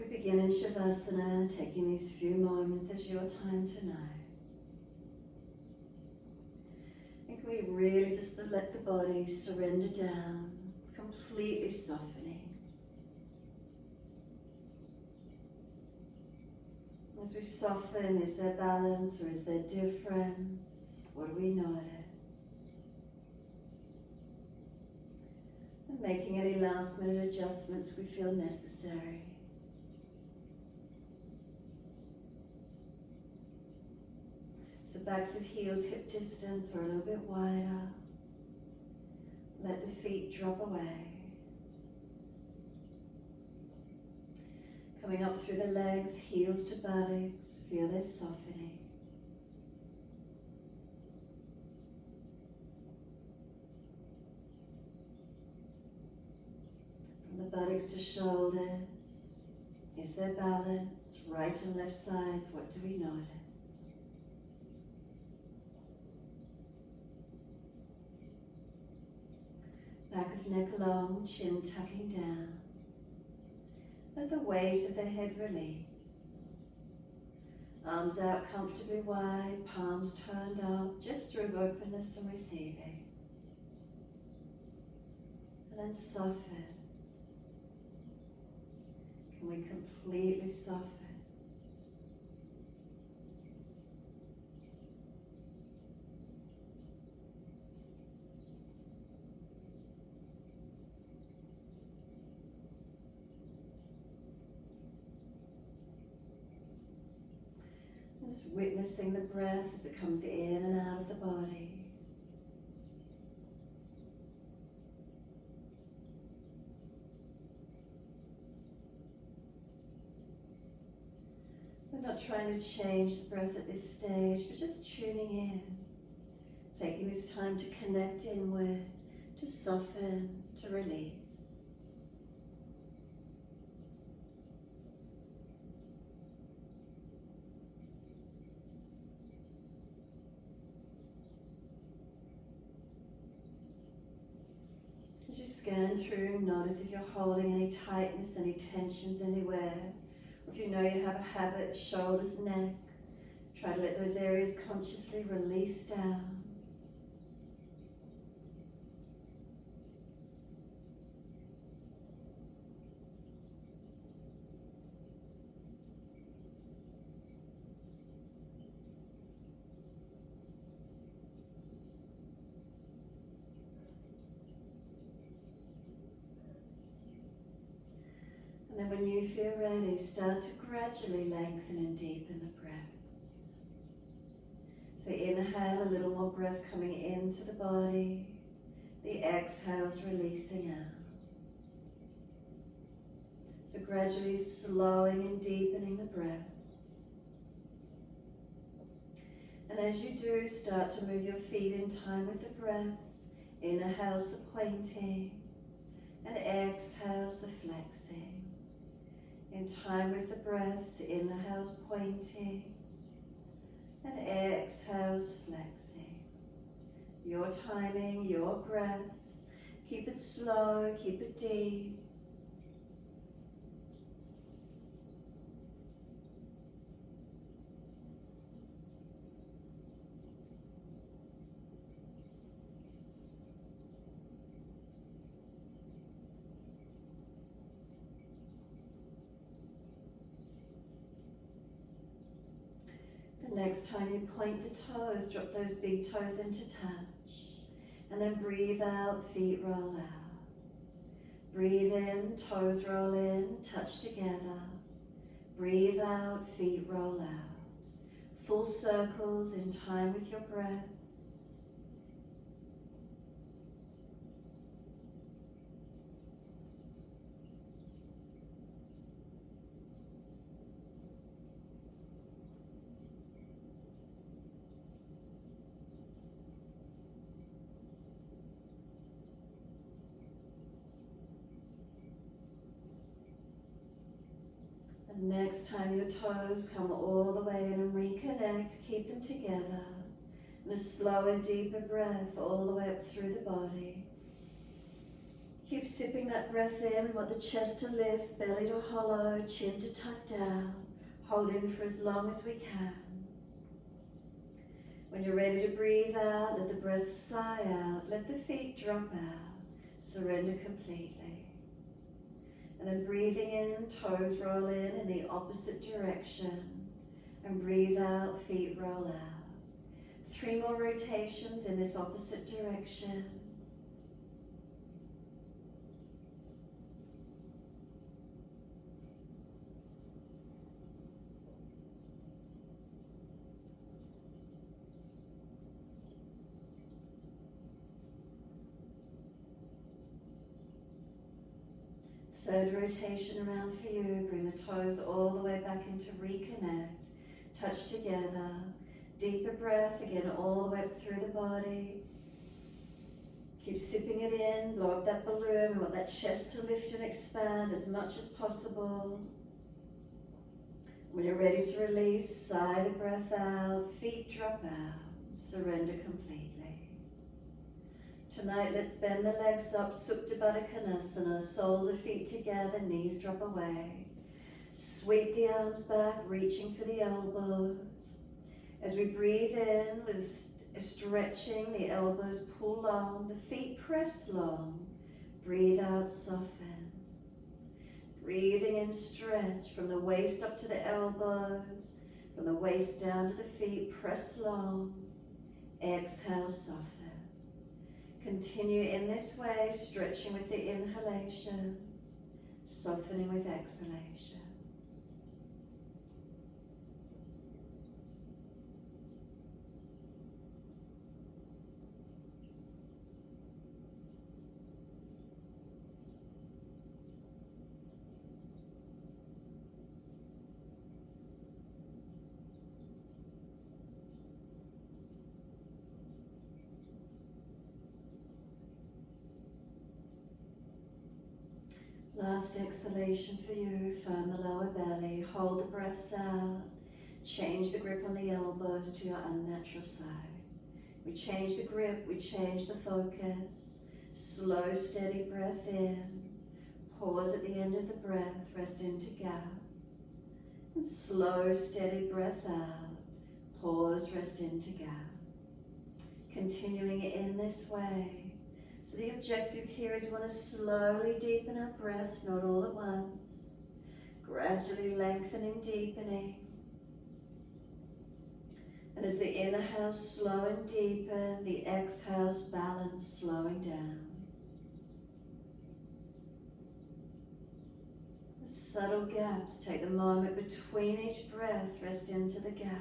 We begin in Shavasana, taking these few moments as your time to know. And we really just let the body surrender down, completely softening. As we soften, is there balance or is there difference? What do we notice? And making any last minute adjustments we feel necessary. So backs of heels hip distance or a little bit wider. Let the feet drop away. Coming up through the legs, heels to buttocks, feel this softening. From the buttocks to shoulders, is there balance? Right and left sides, what do we notice? Back of neck long, chin tucking down. Let the weight of the head release. Arms out comfortably wide, palms turned up, just through openness and receiving. And then soften. Can we completely soften? Just witnessing the breath as it comes in and out of the body. We're not trying to change the breath at this stage, but just tuning in. Taking this time to connect inward, to soften, to release. As you scan through, notice if you're holding any tightness, any tensions anywhere. Or if you know you have a habit, shoulders, neck, try to let those areas consciously release down. And then when you feel ready, start to gradually lengthen and deepen the breaths. So inhale, a little more breath coming into the body. The exhales releasing out. So gradually slowing and deepening the breaths. And as you do, start to move your feet in time with the breaths. Inhales the pointing and exhales the flexing. In time with the breaths, inhales pointing and exhales flexing. Your timing, your breaths. Keep it slow, keep it deep. Next time you point the toes, drop those big toes into touch. And then breathe out, feet roll out. Breathe in, toes roll in, touch together. Breathe out, feet roll out. Full circles in time with your breath. Next time your toes come all the way in and reconnect, keep them together. And a slower, deeper breath all the way up through the body. Keep sipping that breath in. We want the chest to lift, belly to hollow, chin to tuck down. Hold in for as long as we can. When you're ready to breathe out, let the breath sigh out. Let the feet drop out. Surrender completely. And then breathing in, toes roll in the opposite direction. And breathe out, feet roll out. 3 more rotations in this opposite direction. Third rotation around for you. Bring the toes all the way back into reconnect. Touch together. Deeper breath again all the way up through the body. Keep sipping it in. Blow up that balloon. We want that chest to lift and expand as much as possible. When you're ready to release, sigh the breath out. Feet drop out. Surrender completely. Tonight, let's bend the legs up, Supta Baddha Konasana, soles of feet together, knees drop away. Sweep the arms back, reaching for the elbows. As we breathe in, with stretching, the elbows pull long, the feet press long. Breathe out, soften. Breathing in, stretch from the waist up to the elbows, from the waist down to the feet, press long. Exhale, soften. Continue in this way, stretching with the inhalations, softening with exhalations. Last exhalation for you, firm the lower belly, hold the breaths out, change the grip on the elbows to your unnatural side. We change the grip, we change the focus, slow steady breath in, pause at the end of the breath, rest into gap, and slow steady breath out, pause, rest into gap. Continuing in this way. So the objective here is we want to slowly deepen our breaths, not all at once. Gradually lengthening, deepening. And as the inhales slow and deepen, the exhales balance, slowing down. The subtle gaps, take the moment between each breath, rest into the gap.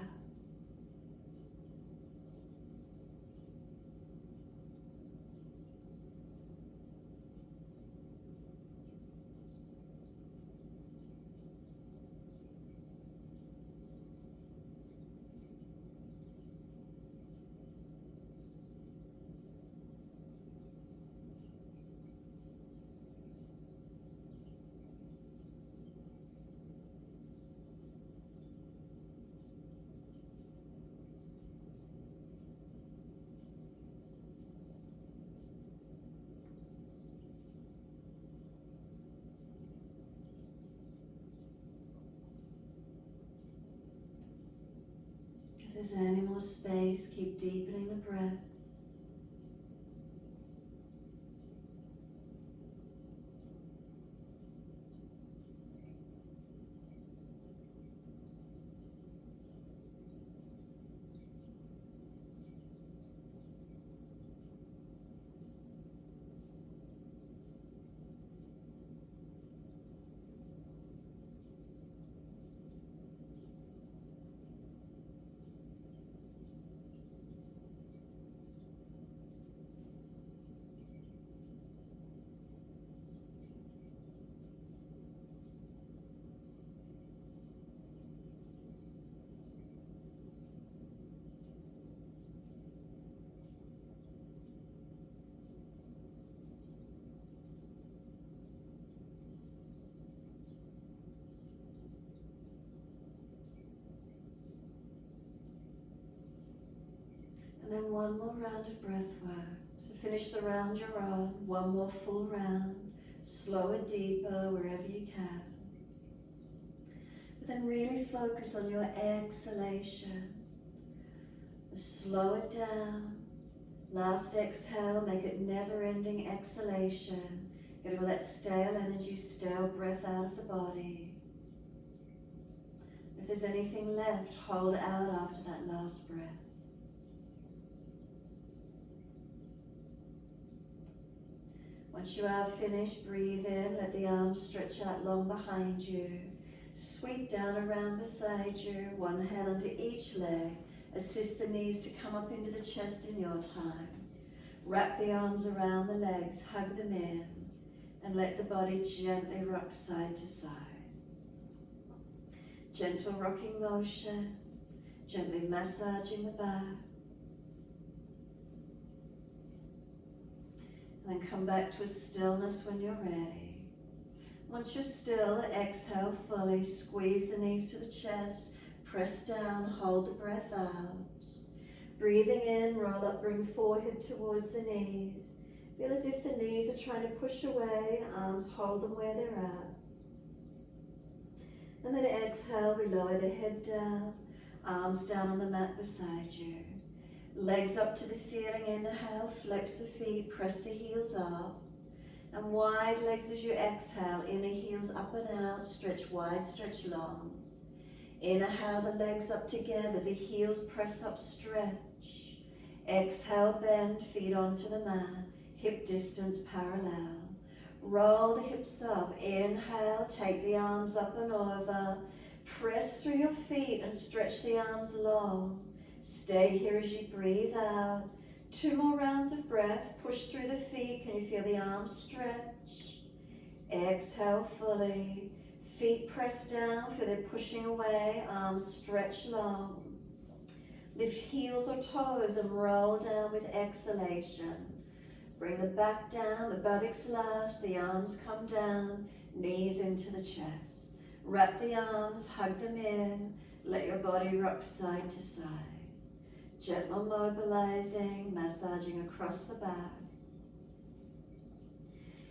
If there's any more space, keep deepening the breaths. And then one more round of breath work. So finish the round you're on. One more full round. Slower, deeper, wherever you can. But then really focus on your exhalation. Slow it down. Last exhale, make it never-ending exhalation. Getting all that stale energy, stale breath out of the body. If there's anything left, hold out after that last breath. Once you are finished, breathe in, let the arms stretch out long behind you. Sweep down around beside you, one hand under each leg. Assist the knees to come up into the chest in your time. Wrap the arms around the legs, hug them in, and let the body gently rock side to side. Gentle rocking motion, gently massaging the back. And then come back to a stillness when you're ready. Once you're still, exhale fully, squeeze the knees to the chest, press down, hold the breath out. Breathing in, roll up, bring forehead towards the knees. Feel as if the knees are trying to push away, arms hold them where they're at. And then exhale, we lower the head down, arms down on the mat beside you. Legs up to the ceiling, inhale, flex the feet, press the heels up. And wide legs as you exhale, inner heels up and out, stretch wide, stretch long. Inhale, the legs up together, the heels press up, stretch. Exhale, bend, feet onto the mat, hip distance parallel. Roll the hips up, inhale, take the arms up and over. Press through your feet and stretch the arms long. Stay here as you breathe out. 2 more rounds of breath, push through the feet, can you feel the arms stretch? Exhale fully. Feet press down, feel they're pushing away, arms stretch long. Lift heels or toes and roll down with exhalation. Bring the back down, the buttocks last, the arms come down, knees into the chest. Wrap the arms, hug them in, let your body rock side to side. Gentle mobilizing, massaging across the back.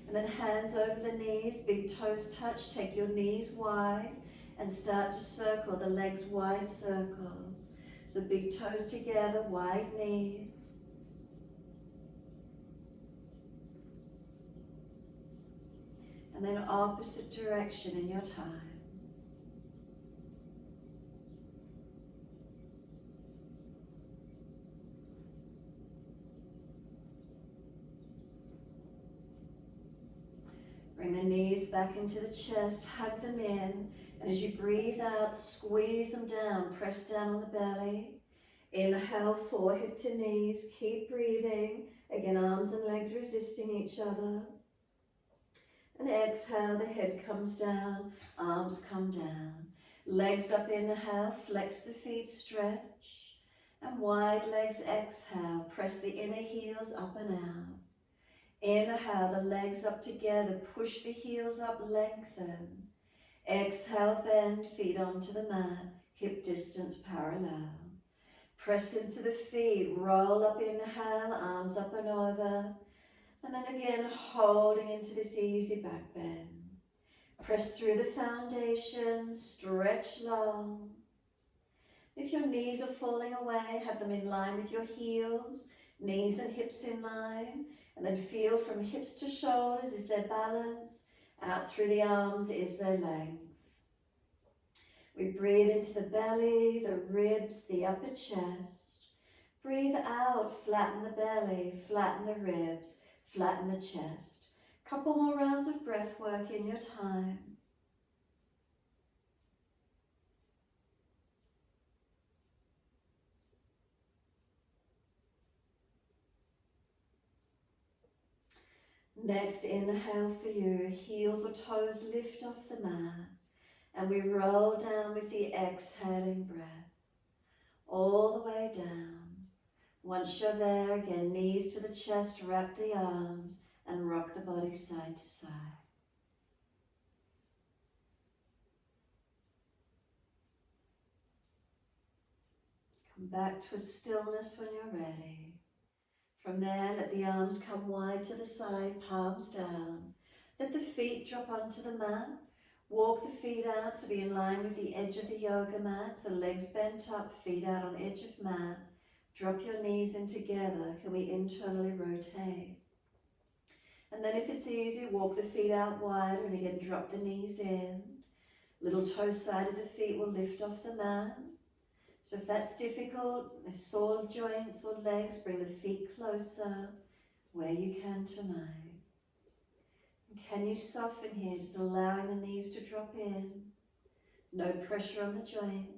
And then hands over the knees, big toes touch, take your knees wide and start to circle the legs wide circles. So big toes together, wide knees. And then opposite direction in your time. Bring the knees back into the chest, hug them in, and as you breathe out, squeeze them down, press down on the belly. Inhale, forehead to knees, keep breathing. Again, arms and legs resisting each other. And exhale, the head comes down, arms come down. Legs up, inhale, flex the feet, stretch. And wide legs, exhale, press the inner heels up and out. Inhale, the legs up together, push the heels up, lengthen. Exhale, bend, feet onto the mat, hip distance parallel. Press into the feet, roll up, inhale, arms up and over. And then again, holding into this easy back bend. Press through the foundation, stretch long. If your knees are falling away, have them in line with your heels, knees and hips in line. And then feel from hips to shoulders, is there balance? Out through the arms, is there length? We breathe into the belly, the ribs, the upper chest. Breathe out, flatten the belly, flatten the ribs, flatten the chest. Couple more rounds of breath work in your time. Next, inhale for you, heels or toes lift off the mat, and we roll down with the exhaling breath, all the way down. Once you're there, again, knees to the chest, wrap the arms, and rock the body side to side. Come back to a stillness when you're ready. From there, let the arms come wide to the side, palms down. Let the feet drop onto the mat. Walk the feet out to be in line with the edge of the yoga mat. So legs bent up, feet out on edge of mat. Drop your knees in together. Can we internally rotate? And then if it's easy, walk the feet out wider and again drop the knees in. Little toe side of the feet will lift off the mat. So if that's difficult, sore joints or legs, bring the feet closer where you can tonight. And can you soften here, just allowing the knees to drop in? No pressure on the joints.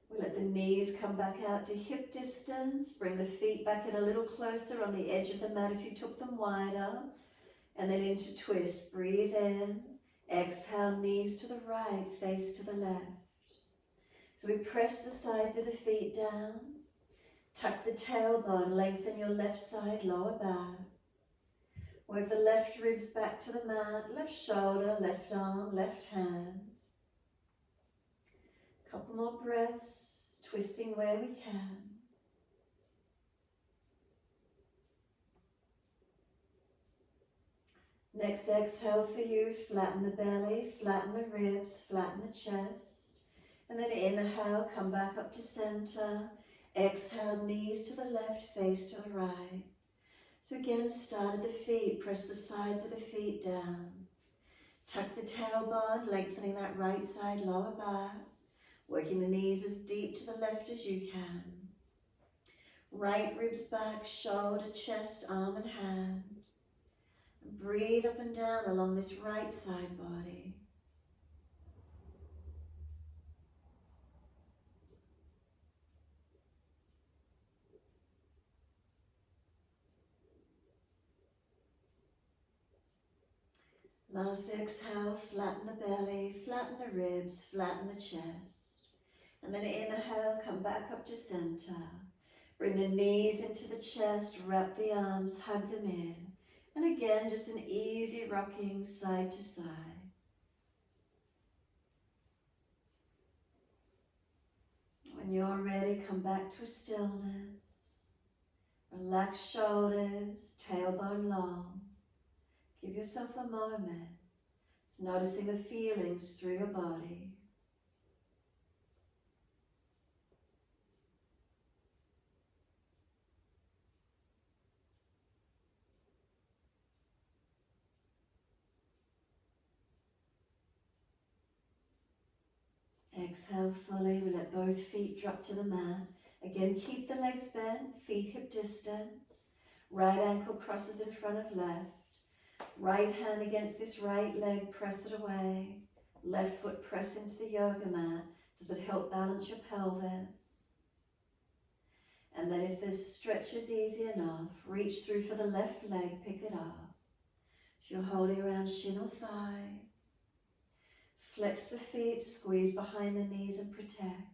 We let the knees come back out to hip distance. Bring the feet back in a little closer on the edge of the mat if you took them wider. And then into twist. Breathe in. Exhale, knees to the right, face to the left. So we press the sides of the feet down. Tuck the tailbone, lengthen your left side, lower back. Work the left ribs back to the mat, left shoulder, left arm, left hand. Couple more breaths, twisting where we can. Next exhale for you, flatten the belly, flatten the ribs, flatten the chest. And then inhale, come back up to center. Exhale, knees to the left, face to the right. So again, start at the feet, press the sides of the feet down. Tuck the tailbone, lengthening that right side, lower back. Working the knees as deep to the left as you can. Right ribs back, shoulder, chest, arm and hand. And breathe up and down along this right side body. Last exhale, flatten the belly, flatten the ribs, flatten the chest. And then inhale, come back up to center. Bring the knees into the chest, wrap the arms, hug them in. And again, just an easy rocking side to side. When you're ready, come back to a stillness. Relax shoulders, tailbone long. Give yourself a moment. Just noticing the feelings through your body. Exhale fully. We let both feet drop to the mat. Again, keep the legs bent, feet hip distance. Right ankle crosses in front of left. Right hand against this right leg, press it away. Left foot press into the yoga mat. Does it help balance your pelvis? And then if this stretch is easy enough, reach through for the left leg, pick it up. So you're holding around shin or thigh. Flex the feet, squeeze behind the knees and protect.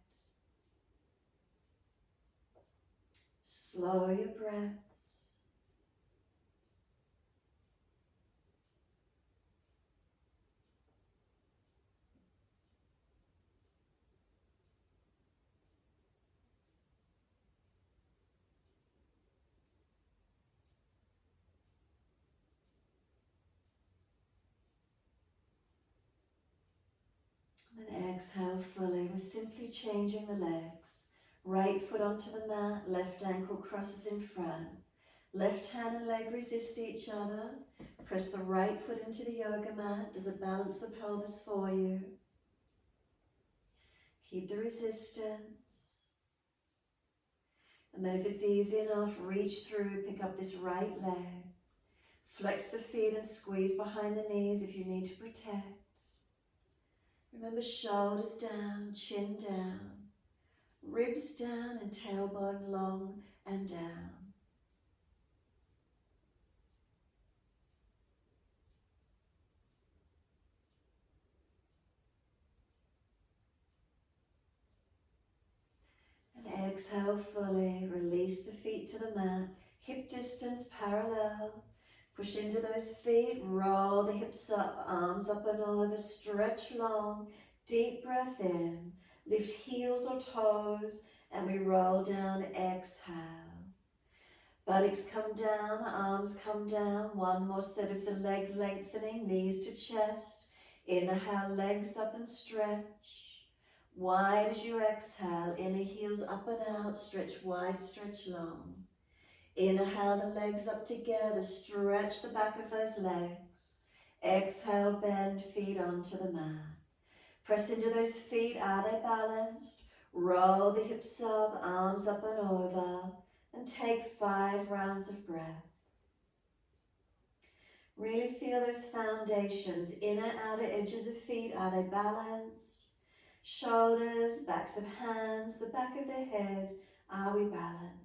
Slow your breaths. And exhale fully. We're simply changing the legs. Right foot onto the mat, left ankle crosses in front. Left hand and leg resist each other. Press the right foot into the yoga mat. Does it balance the pelvis for you? Keep the resistance. And then if it's easy enough, reach through, pick up this right leg. Flex the feet and squeeze behind the knees if you need to protect. Remember, shoulders down, chin down, ribs down and tailbone long and down. And exhale fully, release the feet to the mat, hip distance parallel, Push into those feet, roll the hips up, arms up and over, stretch long, deep breath in, lift heels or toes, and we roll down, exhale. Buttocks come down, arms come down, one more set of the leg lengthening, knees to chest, inhale, legs up and stretch. Wide as you exhale, inner heels up and out, stretch wide, stretch long. Inhale the legs up together, stretch the back of those legs. Exhale, bend feet onto the mat. Press into those feet, are they balanced? Roll the hips up, arms up and over, and take 5 rounds of breath. Really feel those foundations, inner, outer edges of feet, are they balanced? Shoulders, backs of hands, the back of the head, are we balanced?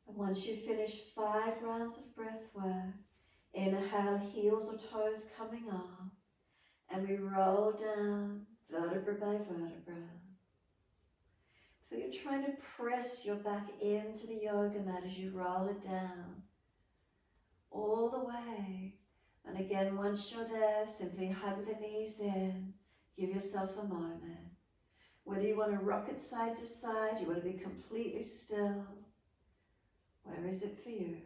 And once you finish 5 rounds of breath work, inhale, heels or toes coming up, and we roll down vertebra by vertebra. So you're trying to press your back into the yoga mat as you roll it down, all the way. And again, once you're there, simply hug the knees in, give yourself a moment. Whether you want to rock it side to side, you want to be completely still, where is it for you?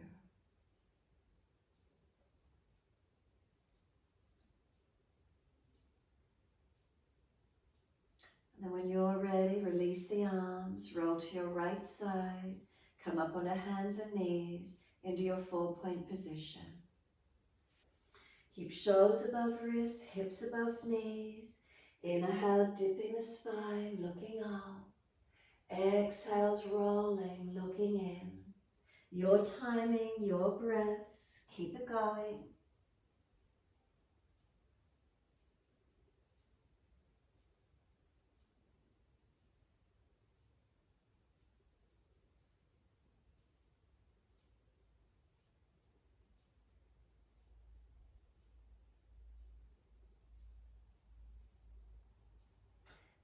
And then when you're ready, release the arms, roll to your right side, come up onto hands and knees into your 4-point position. Keep shoulders above wrists, hips above knees. Inhale, dipping the spine, looking up. Exhales, rolling, looking in. Your timing, your breaths, keep it going.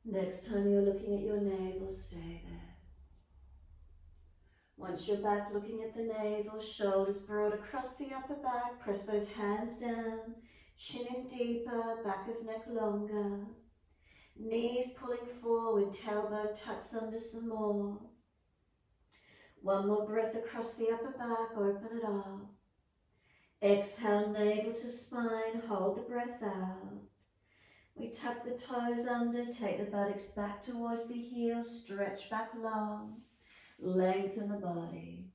Next time you're looking at your navel, stay there. Once you're back looking at the navel, shoulders broad across the upper back, press those hands down, chin in deeper, back of neck longer. Knees pulling forward, tailbone tucks under some more. One more breath across the upper back, open it up. Exhale, navel to spine, hold the breath out. We tuck the toes under, take the buttocks back towards the heels, stretch back long, lengthen the body.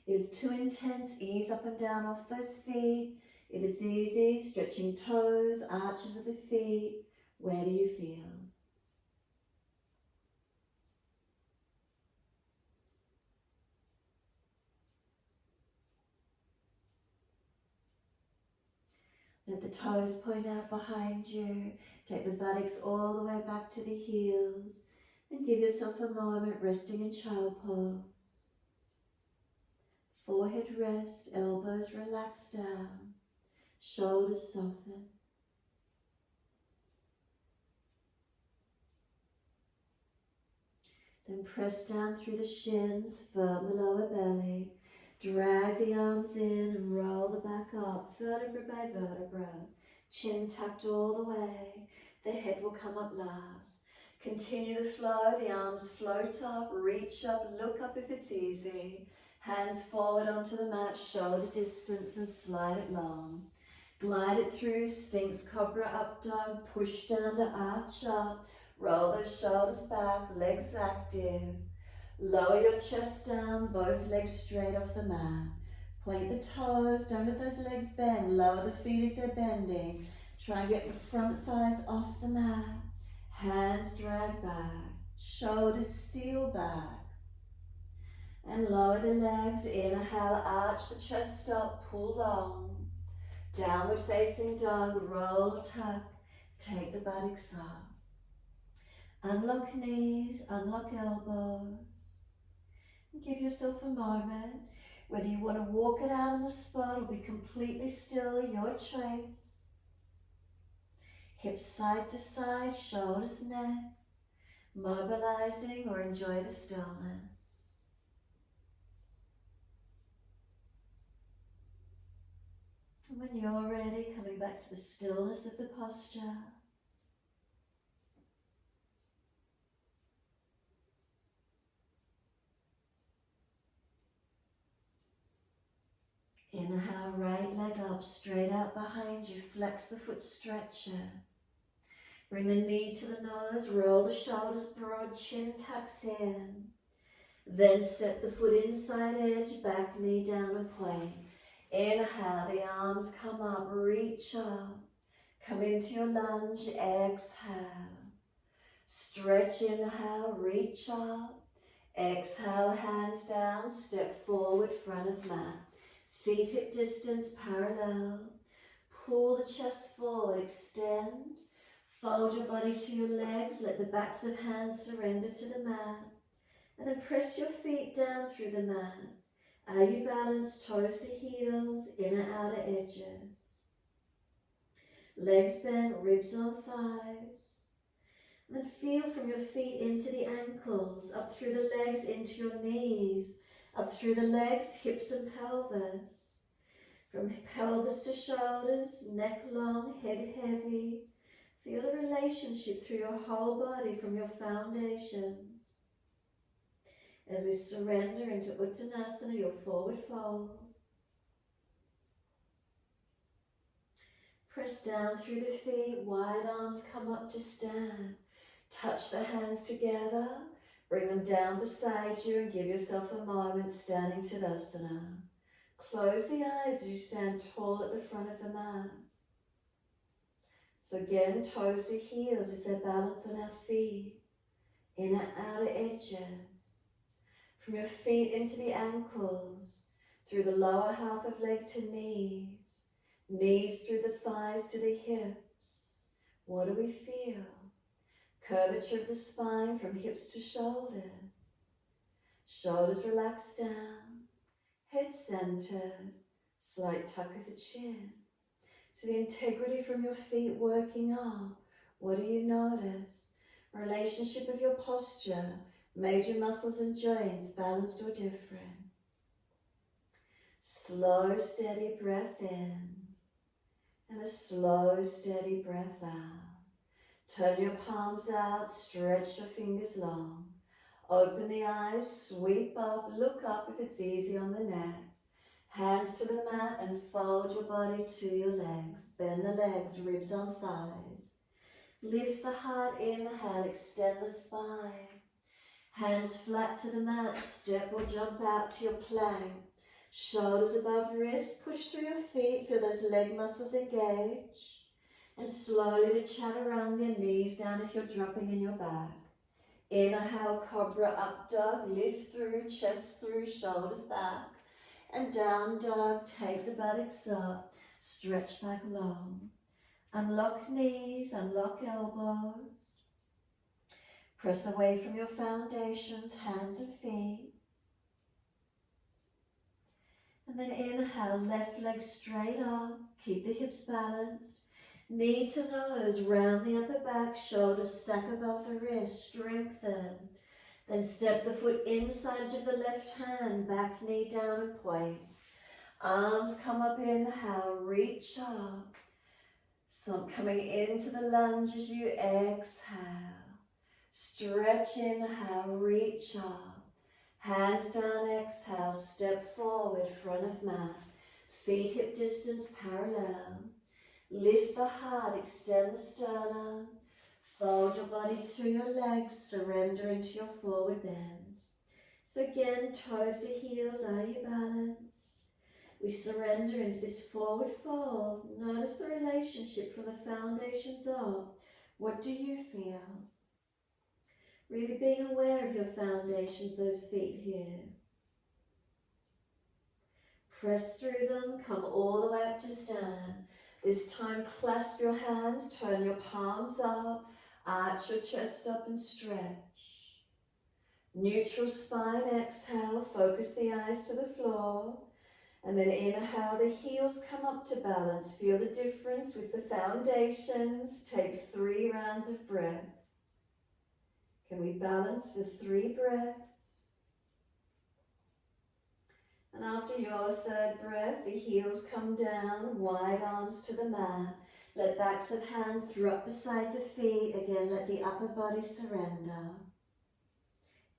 If it's too intense, ease up and down off those feet. If it's easy, stretching toes, arches of the feet, where do you feel? Let the toes point out behind you. Take the buttocks all the way back to the heels and give yourself a moment resting in child pose. Forehead rest, elbows relax down, shoulders soften. Then press down through the shins, firm the lower belly. Drag the arms in and roll the back up, vertebra by vertebra. Chin tucked all the way. The head will come up last. Continue the flow, the arms float up, reach up, look up if it's easy. Hands forward onto the mat, shoulder distance and slide it long. Glide it through, Sphinx Cobra Up Dog, push down to arch up. Roll those shoulders back, legs active. Lower your chest down, both legs straight off the mat. Point the toes, don't let those legs bend. Lower the feet if they're bending. Try and get the front thighs off the mat. Hands drag back, shoulders seal back. And lower the legs, inhale, arch the chest up, pull long. Downward facing dog, roll, tuck, take the buttocks up. Unlock knees, unlock elbows. Give yourself a moment. Whether you want to walk it out on the spot or be completely still, your choice. Hips side to side, shoulders, neck, mobilizing or enjoy the stillness. And when you're ready, coming back to the stillness of the posture. Inhale, right leg up, straight out behind you, flex the foot stretcher. Bring the knee to the nose, roll the shoulders broad, chin tucks in. Then step the foot inside edge, back knee down and point. Inhale, the arms come up, reach up. Come into your lunge, exhale. Stretch, inhale, reach up. Exhale, hands down, step forward, front of mat. Feet hip distance parallel. Pull the chest forward, extend. Fold your body to your legs, let the backs of hands surrender to the mat. And then press your feet down through the mat. Are you balanced, toes to heels, inner outer edges? Legs bent, ribs on thighs. And then feel from your feet into the ankles, up through the legs into your knees, up through the legs, hips and pelvis. From pelvis to shoulders, neck long, head heavy. Feel the relationship through your whole body from your foundations. As we surrender into Uttanasana, your forward fold. Press down through the feet, wide arms come up to stand. Touch the hands together, bring them down beside you and give yourself a moment standing Tadasana. Close the eyes as you stand tall at the front of the mat. So again, toes to heels, is there balance on our feet? Inner outer edges. From your feet into the ankles, through the lower half of legs to knees. Knees through the thighs to the hips. What do we feel? Curvature of the spine from hips to shoulders. Shoulders relaxed down. Head centered. Slight tuck of the chin. So the integrity from your feet working up. What do you notice? Relationship of your posture. Major muscles and joints, balanced or different. Slow, steady breath in. And a slow, steady breath out. Turn your palms out, stretch your fingers long. Open the eyes, sweep up, look up if it's easy on the neck. Hands to the mat and fold your body to your legs. Bend the legs, ribs on thighs. Lift the heart, inhale, extend the spine. Hands flat to the mat, step or jump out to your plank. Shoulders above wrists, push through your feet, feel those leg muscles engage. And slowly to chaturanga, knees down if you're dropping in your back. Inhale, Cobra Up Dog, lift through, chest through, shoulders back. And down dog, take the buttocks up, stretch back long. Unlock knees, unlock elbows. Press away from your foundations, hands and feet. And then inhale, left leg straight up, keep the hips balanced. Knee to nose, round the upper back, shoulders stack above the wrist, strengthen. Then step the foot inside of the left hand, back knee down and point. Arms come up, inhale, reach up. Some coming into the lunge as you exhale. Stretch, inhale, reach up. Hands down, exhale, step forward, front of mat. Feet hip distance parallel. Lift the heart, extend the sternum. Fold your body to your legs, surrender into your forward bend. So again, toes to heels, are you balanced? We surrender into this forward fold. Notice the relationship from the foundations up. What do you feel? Really being aware of your foundations, those feet here. Press through them, come all the way up to stand. This time clasp your hands, turn your palms up, arch your chest up and stretch. Neutral spine, exhale, focus the eyes to the floor. And then inhale, the heels come up to balance. Feel the difference with the foundations. Take 3 rounds of breath. Can we balance for 3 breaths? And after your 3rd breath, the heels come down, wide arms to the mat. Let backs of hands drop beside the feet. Again, let the upper body surrender.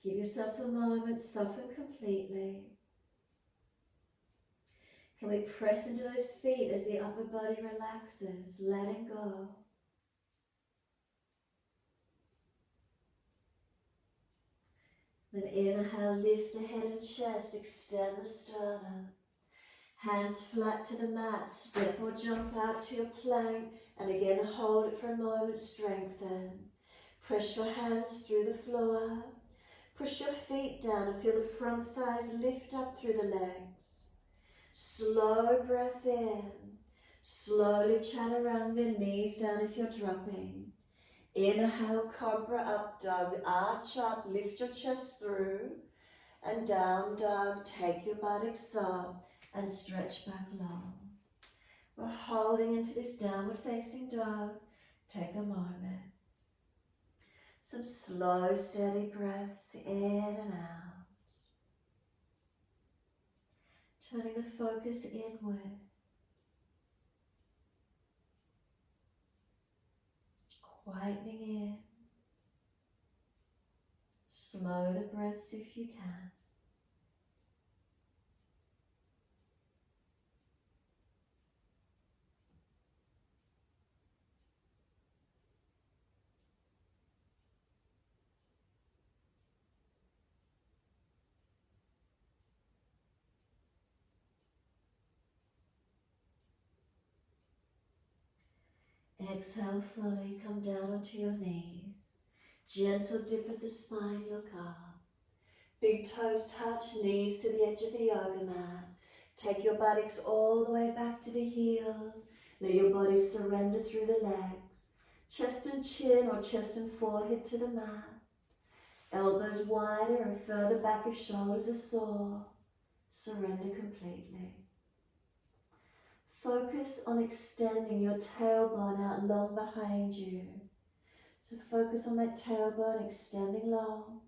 Give yourself a moment, soften completely. Can we press into those feet as the upper body relaxes, letting go? Then inhale, lift the head and chest, extend the sternum. Hands flat to the mat, step or jump out to your plank, and again hold it for a moment, strengthen. Press your hands through the floor. Push your feet down and feel the front thighs lift up through the legs. Slow breath in. Slowly chaturanga, the knees down if you're dropping. Inhale, Cobra Up Dog, arch up, lift your chest through. And down dog, take your buttocks up and stretch back long. We're holding into this downward facing dog. Take a moment. Some slow, steady breaths in and out. Turning the focus inward. Quietening in. Slow the breaths if you can. Exhale fully, come down onto your knees. Gentle dip of the spine, look up. Big toes touch, knees to the edge of the yoga mat. Take your buttocks all the way back to the heels. Let your body surrender through the legs. Chest and chin or chest and forehead to the mat. Elbows wider and further back if shoulders are sore. Surrender completely. Focus on extending your tailbone out long behind you. So focus on that tailbone extending long.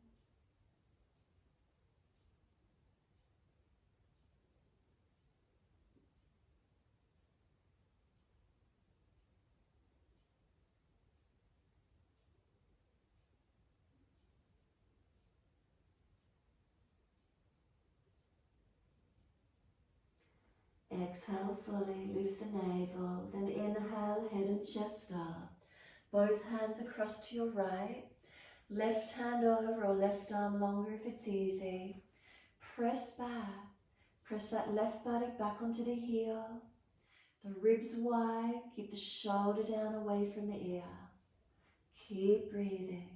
Exhale fully, lift the navel, then inhale, head and chest up. Both hands across to your right, left hand over or left arm longer if it's easy. Press back, press that left buttock back onto the heel. The ribs wide, keep the shoulder down away from the ear. Keep breathing.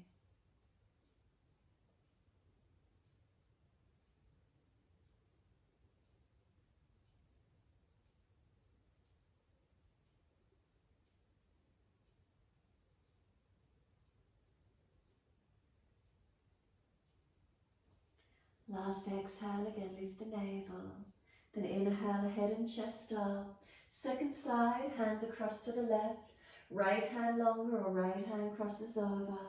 Last exhale, again lift the navel. Then inhale, head and chest up. Second side, hands across to the left. Right hand longer or right hand crosses over.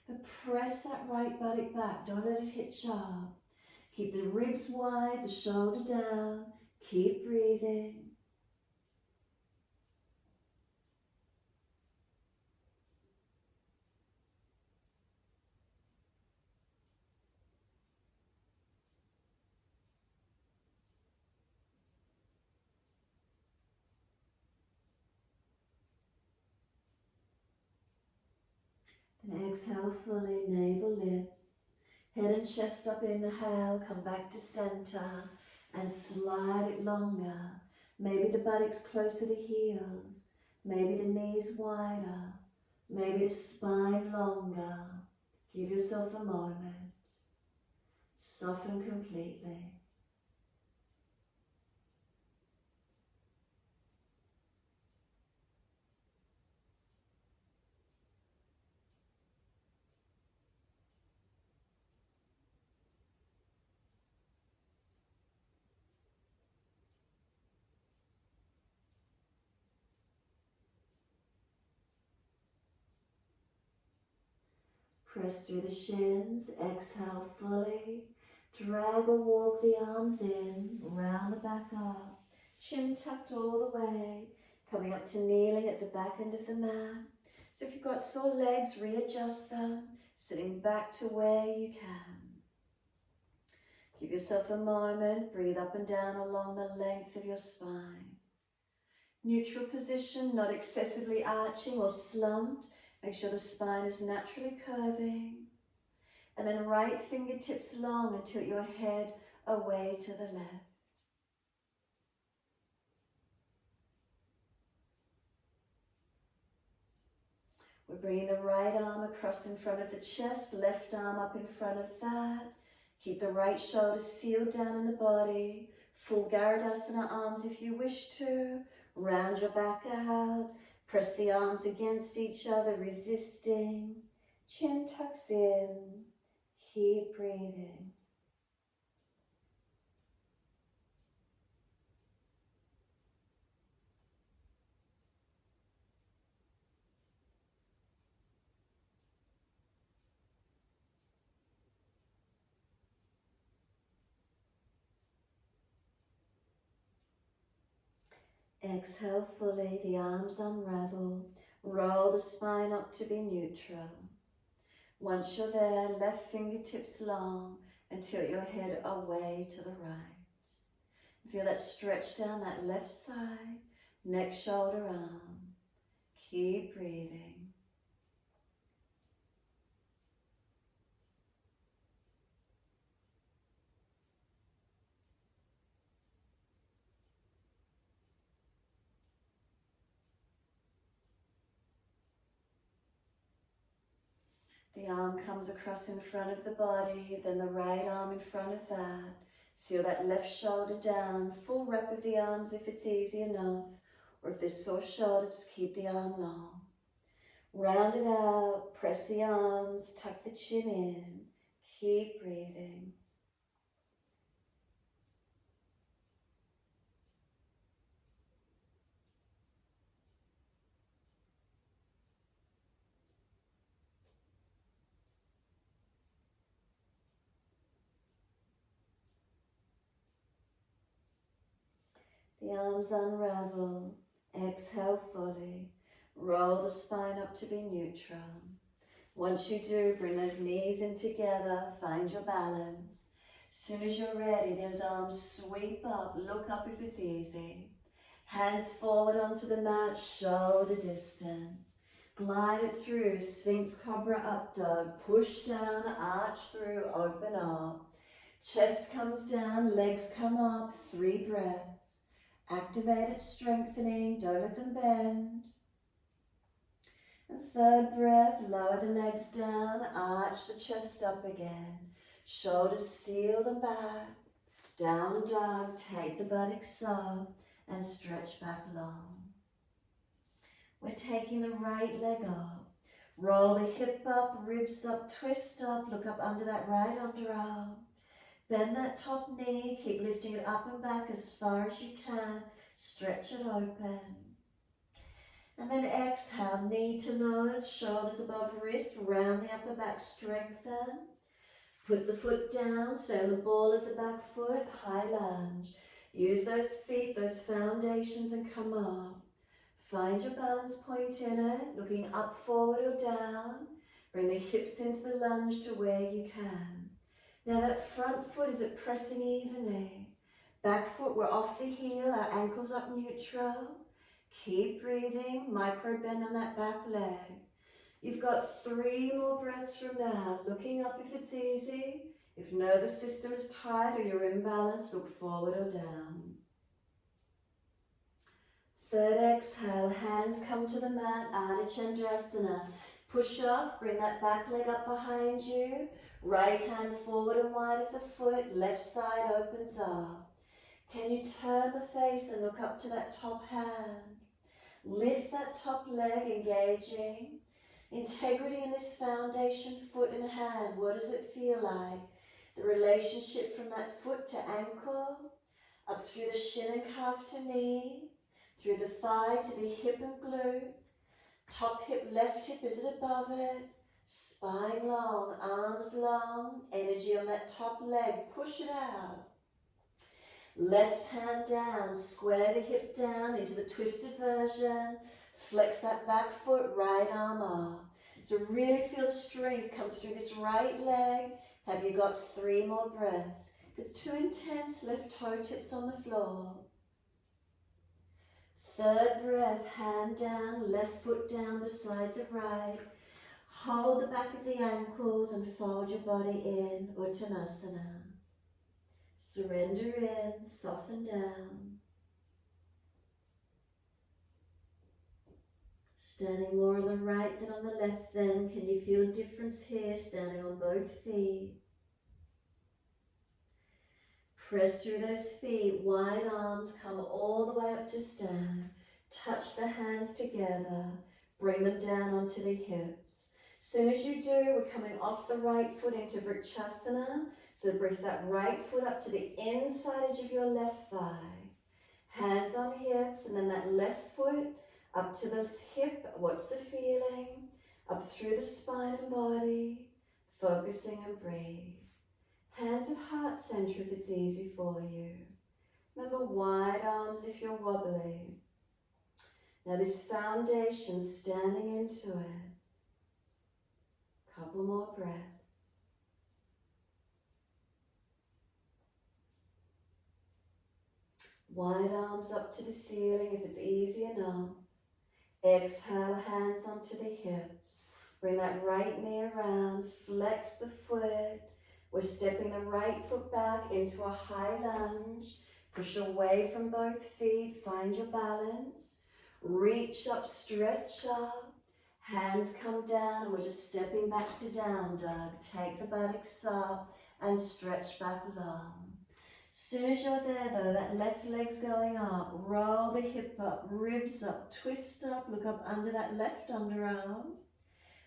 But press that right buttock back, don't let it hitch up. Keep the ribs wide, the shoulder down. Keep breathing. And exhale fully, navel lifts. Head and chest up, inhale, come back to center and slide it longer. Maybe the buttocks close to the heels. Maybe the knees wider. Maybe the spine longer. Give yourself a moment. Soften completely. Press through the shins, exhale fully. Drag or walk the arms in, round the back up. Chin tucked all the way. Coming up to kneeling at the back end of the mat. So if you've got sore legs, readjust them. Sitting back to where you can. Give yourself a moment. Breathe up and down along the length of your spine. Neutral position, not excessively arching or slumped. Make sure the spine is naturally curving. And then right fingertips long and tilt your head away to the left. We're bringing the right arm across in front of the chest, left arm up in front of that. Keep the right shoulder sealed down in the body. Full Tadasana arms if you wish to. Round your back out. Press the arms against each other, resisting. Chin tucks in. Keep breathing. Exhale fully, the arms unravel. Roll the spine up to be neutral. Once you're there, left fingertips long and tilt your head away to the right. Feel that stretch down that left side, neck, shoulder, arm. Keep breathing. The arm comes across in front of the body, then the right arm in front of that. Seal that left shoulder down, full rep of the arms if it's easy enough, or if there's sore shoulders, keep the arm long. Round it out, press the arms, tuck the chin in, keep breathing. The arms unravel, exhale fully. Roll the spine up to be neutral. Once you do, bring those knees in together, find your balance. Soon as you're ready, those arms sweep up, look up if it's easy. Hands forward onto the mat, shoulder distance. Glide it through, Sphinx Cobra Up Dog. Push down, arch through, open up. Chest comes down, legs come up, 3 breaths. Activate it, strengthening, don't let them bend. And 3rd breath, lower the legs down, arch the chest up again. Shoulders seal them back. Down dog, take the buttocks up and stretch back long. We're taking the right leg up. Roll the hip up, ribs up, twist up, look up under that right underarm. Bend that top knee, keep lifting it up and back as far as you can. Stretch it open. And then exhale, knee to nose, shoulders above wrist, round the upper back, strengthen. Put the foot down, stay on the ball of the back foot, high lunge. Use those feet, those foundations, and come up. Find your balance point in it, looking up, forward or down. Bring the hips into the lunge to where you can. Now that front foot, is it pressing evenly? Back foot, we're off the heel, our ankles up neutral. Keep breathing, micro bend on that back leg. You've got 3 more breaths from now. Looking up if it's easy. If nervous system is tight or you're imbalanced, look forward or down. 3rd exhale, hands come to the mat, Ardha Chandrasana. Push off, bring that back leg up behind you. Right hand forward and wide of the foot, left side opens up. Can you turn the face and look up to that top hand? Lift that top leg, engaging. Integrity in this foundation, foot and hand. What does it feel like? The relationship from that foot to ankle, up through the shin and calf to knee, through the thigh to the hip and glute. Top hip, left hip, is it above it? Spine long, arms long, energy on that top leg, push it out. Left hand down, square the hip down into the twisted version. Flex that back foot, right arm up. So really feel the strength come through this right leg. Have you got 3 more breaths? If it's too intense, left toe tips on the floor. 3rd breath, hand down, left foot down beside the right. Hold the back of the ankles and fold your body in, Uttanasana. Surrender in, soften down. Standing more on the right than on the left then. Can you feel a difference here, standing on both feet? Press through those feet, wide arms, come all the way up to stand. Touch the hands together, bring them down onto the hips. Soon as you do, we're coming off the right foot into Vrikshasana. So bring that right foot up to the inside edge of your left thigh. Hands on hips, and then that left foot up to the hip. What's the feeling? Up through the spine and body, focusing and breathe. Hands at heart center if it's easy for you. Remember, wide arms if you're wobbly. Now this foundation, standing into it. Couple more breaths. Wide arms up to the ceiling if it's easy enough. Exhale, hands onto the hips. Bring that right knee around, flex the foot. We're stepping the right foot back into a high lunge. Push away from both feet, find your balance. Reach up, stretch up. Hands come down, we're just stepping back to down dog. Take the buttocks up and stretch back long. Soon as you're there though, that left leg's going up. Roll the hip up, ribs up, twist up, look up under that left underarm.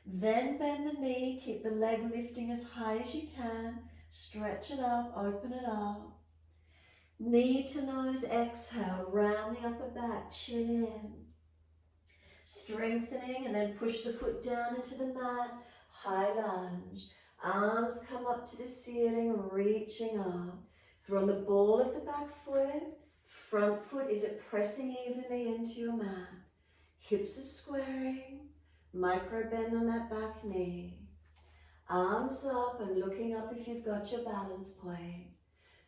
Then bend the knee, keep the leg lifting as high as you can. Stretch it up, open it up. Knee to nose, exhale, round the upper back, chin in. Strengthening, and then push the foot down into the mat, high lunge. Arms come up to the ceiling, reaching up. So we're on the ball of the back foot. Front foot, is it pressing evenly into your mat? Hips are squaring. Micro bend on that back knee. Arms up and looking up if you've got your balance point.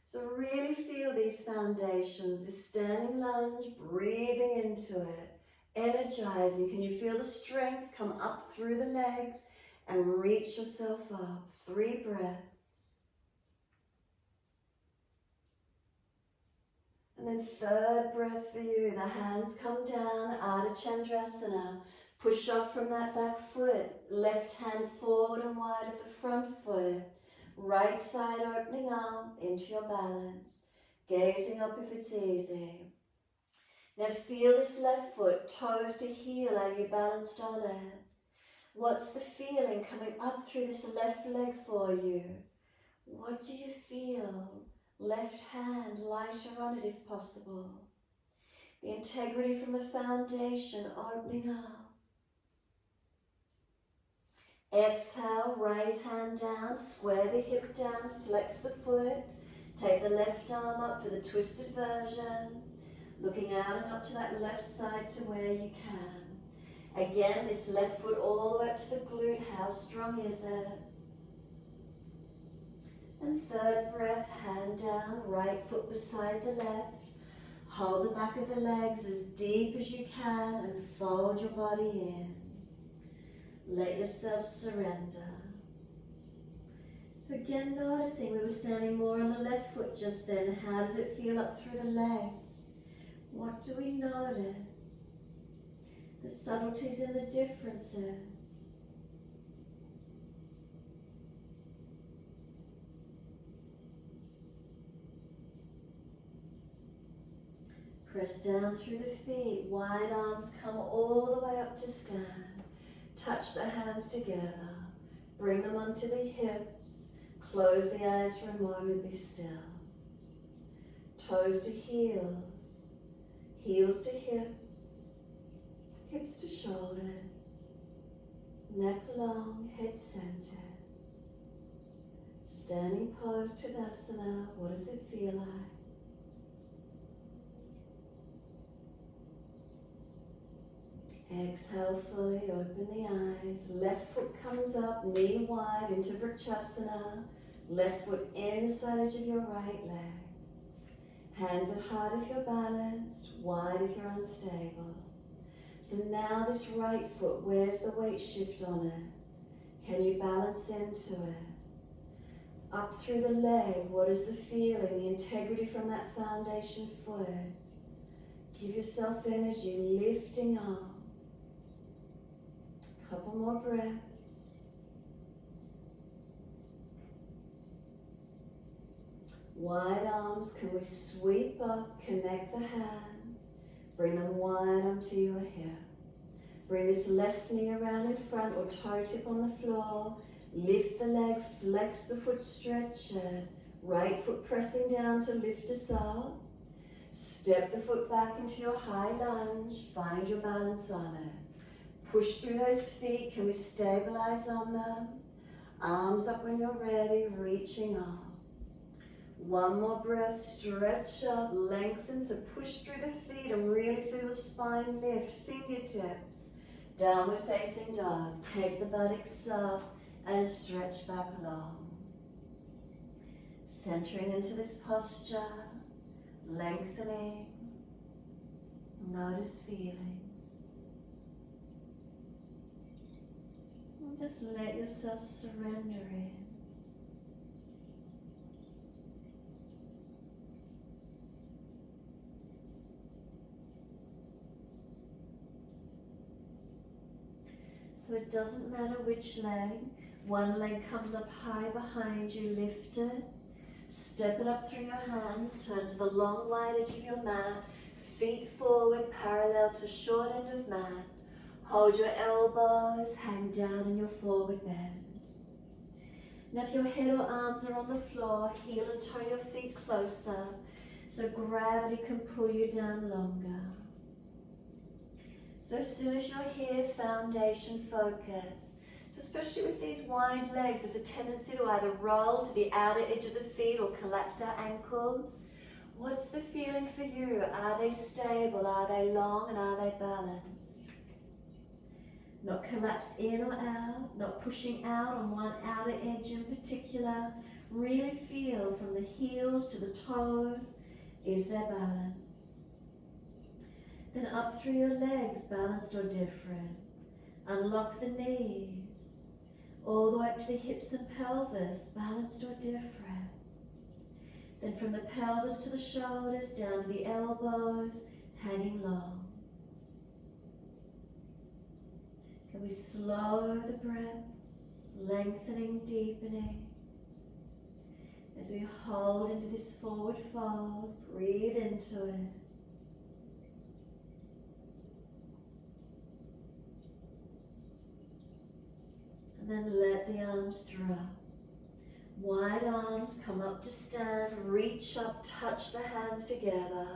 So really feel these foundations, this standing lunge, breathing into it. Energizing. Can you feel the strength come up through the legs and reach yourself up? 3 breaths. And then 3rd breath for you. The hands come down, Ardha Chandrasana. Push up from that back foot. Left hand forward and wide of the front foot. Right side opening up into your balance. Gazing up if it's easy. Now feel this left foot, toes to heel, are you balanced on it? What's the feeling coming up through this left leg for you? What do you feel? Left hand, lighter on it if possible. The integrity from the foundation, opening up. Exhale, right hand down, square the hip down, flex the foot. Take the left arm up for the twisted version. Looking out and up to that left side to where you can. Again, this left foot all the way up to the glute. How strong is it? And 3rd breath, hand down, right foot beside the left. Hold the back of the legs as deep as you can and fold your body in. Let yourself surrender. So again, noticing we were standing more on the left foot just then. How does it feel up through the legs? What do we notice? The subtleties and the differences. Press down through the feet. Wide arms come all the way up to stand. Touch the hands together. Bring them onto the hips. Close the eyes for a moment. Be still. Toes to heels. Heels to hips, hips to shoulders. Neck long, head centered. Standing pose, Tadasana. What does it feel like? Exhale fully, open the eyes. Left foot comes up, knee wide into Vrksasana. Left foot inside edge of your right leg. Hands at heart if you're balanced, wide if you're unstable. So now this right foot, where's the weight shift on it? Can you balance into it? Up through the leg, what is the feeling, the integrity from that foundation foot? Give yourself energy, lifting up. Couple more breaths. Wide arms, can we sweep up, connect the hands, bring them wide onto your hip. Bring this left knee around in front or toe tip on the floor. Lift the leg, flex the foot, stretch it. Right foot pressing down to lift us up. Step the foot back into your high lunge, find your balance on it. Push through those feet, can we stabilize on them? Arms up when you're ready, reaching up. One more breath, stretch up, lengthen, so push through the feet and really feel the spine lift, fingertips. Downward facing dog, take the buttocks up and stretch back long. Centering into this posture, lengthening, notice feelings. And just let yourself surrender in. So it doesn't matter which leg. One leg comes up high behind you, lift it. Step it up through your hands, turn to the long wide edge of your mat. Feet forward, parallel to short end of mat. Hold your elbows, hang down in your forward bend. Now if your head or arms are on the floor, heel and toe your feet closer, so gravity can pull you down longer. So as soon as you're here, foundation focus. So especially with these wide legs, there's a tendency to either roll to the outer edge of the feet or collapse our ankles. What's the feeling for you? Are they stable? Are they long? And are they balanced? Not collapsed in or out, not pushing out on one outer edge in particular. Really feel from the heels to the toes, is there balance? Then up through your legs, balanced or different. Unlock the knees, all the way up to the hips and pelvis, balanced or different. Then from the pelvis to the shoulders, down to the elbows, hanging long. Can we slow the breaths, lengthening, deepening. As we hold into this forward fold, breathe into it. And then let the arms drop. Wide arms, come up to stand, reach up, touch the hands together.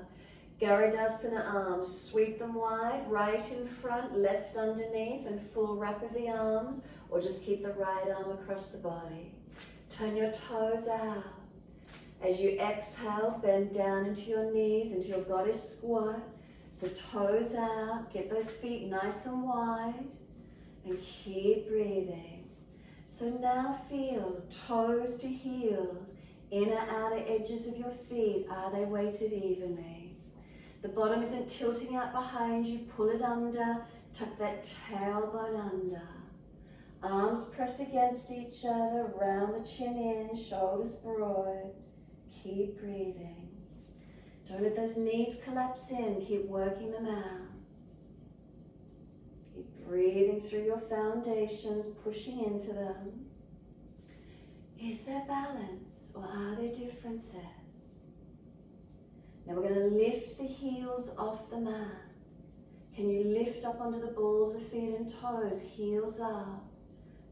Garudasana arms, sweep them wide, right in front, left underneath, and full wrap of the arms, or just keep the right arm across the body. Turn your toes out. As you exhale, bend down into your knees, into your goddess squat. So toes out, get those feet nice and wide, and keep breathing. So now feel toes to heels, inner outer edges of your feet, are they weighted evenly? The bottom isn't tilting out behind you, pull it under, tuck that tailbone under. Arms press against each other, round the chin in, shoulders broad. Keep breathing. Don't let those knees collapse in, keep working them out. Keep breathing through your foundations, pushing into them. Is there balance or are there differences? Now we're going to lift the heels off the mat. Can you lift up onto the balls of feet and toes, heels up.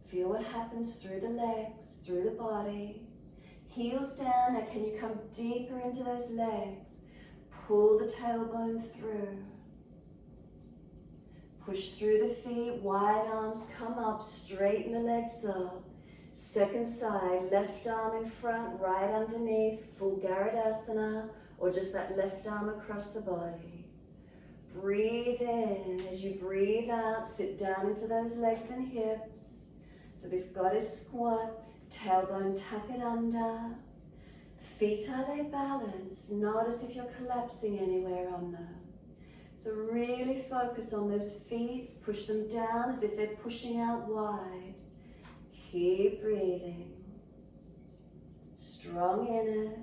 Feel what happens through the legs, through the body. Heels down, now can you come deeper into those legs? Pull the tailbone through. Push through the feet, wide arms come up, straighten the legs up. Second side, left arm in front, right underneath, full Tadasana, or just that left arm across the body. Breathe in. As you breathe out, sit down into those legs and hips. So this goddess squat, tailbone tuck it under. Feet, are they balanced? Notice if you're collapsing anywhere on them. So really focus on those feet, push them down as if they're pushing out wide. Keep breathing. Strong in it.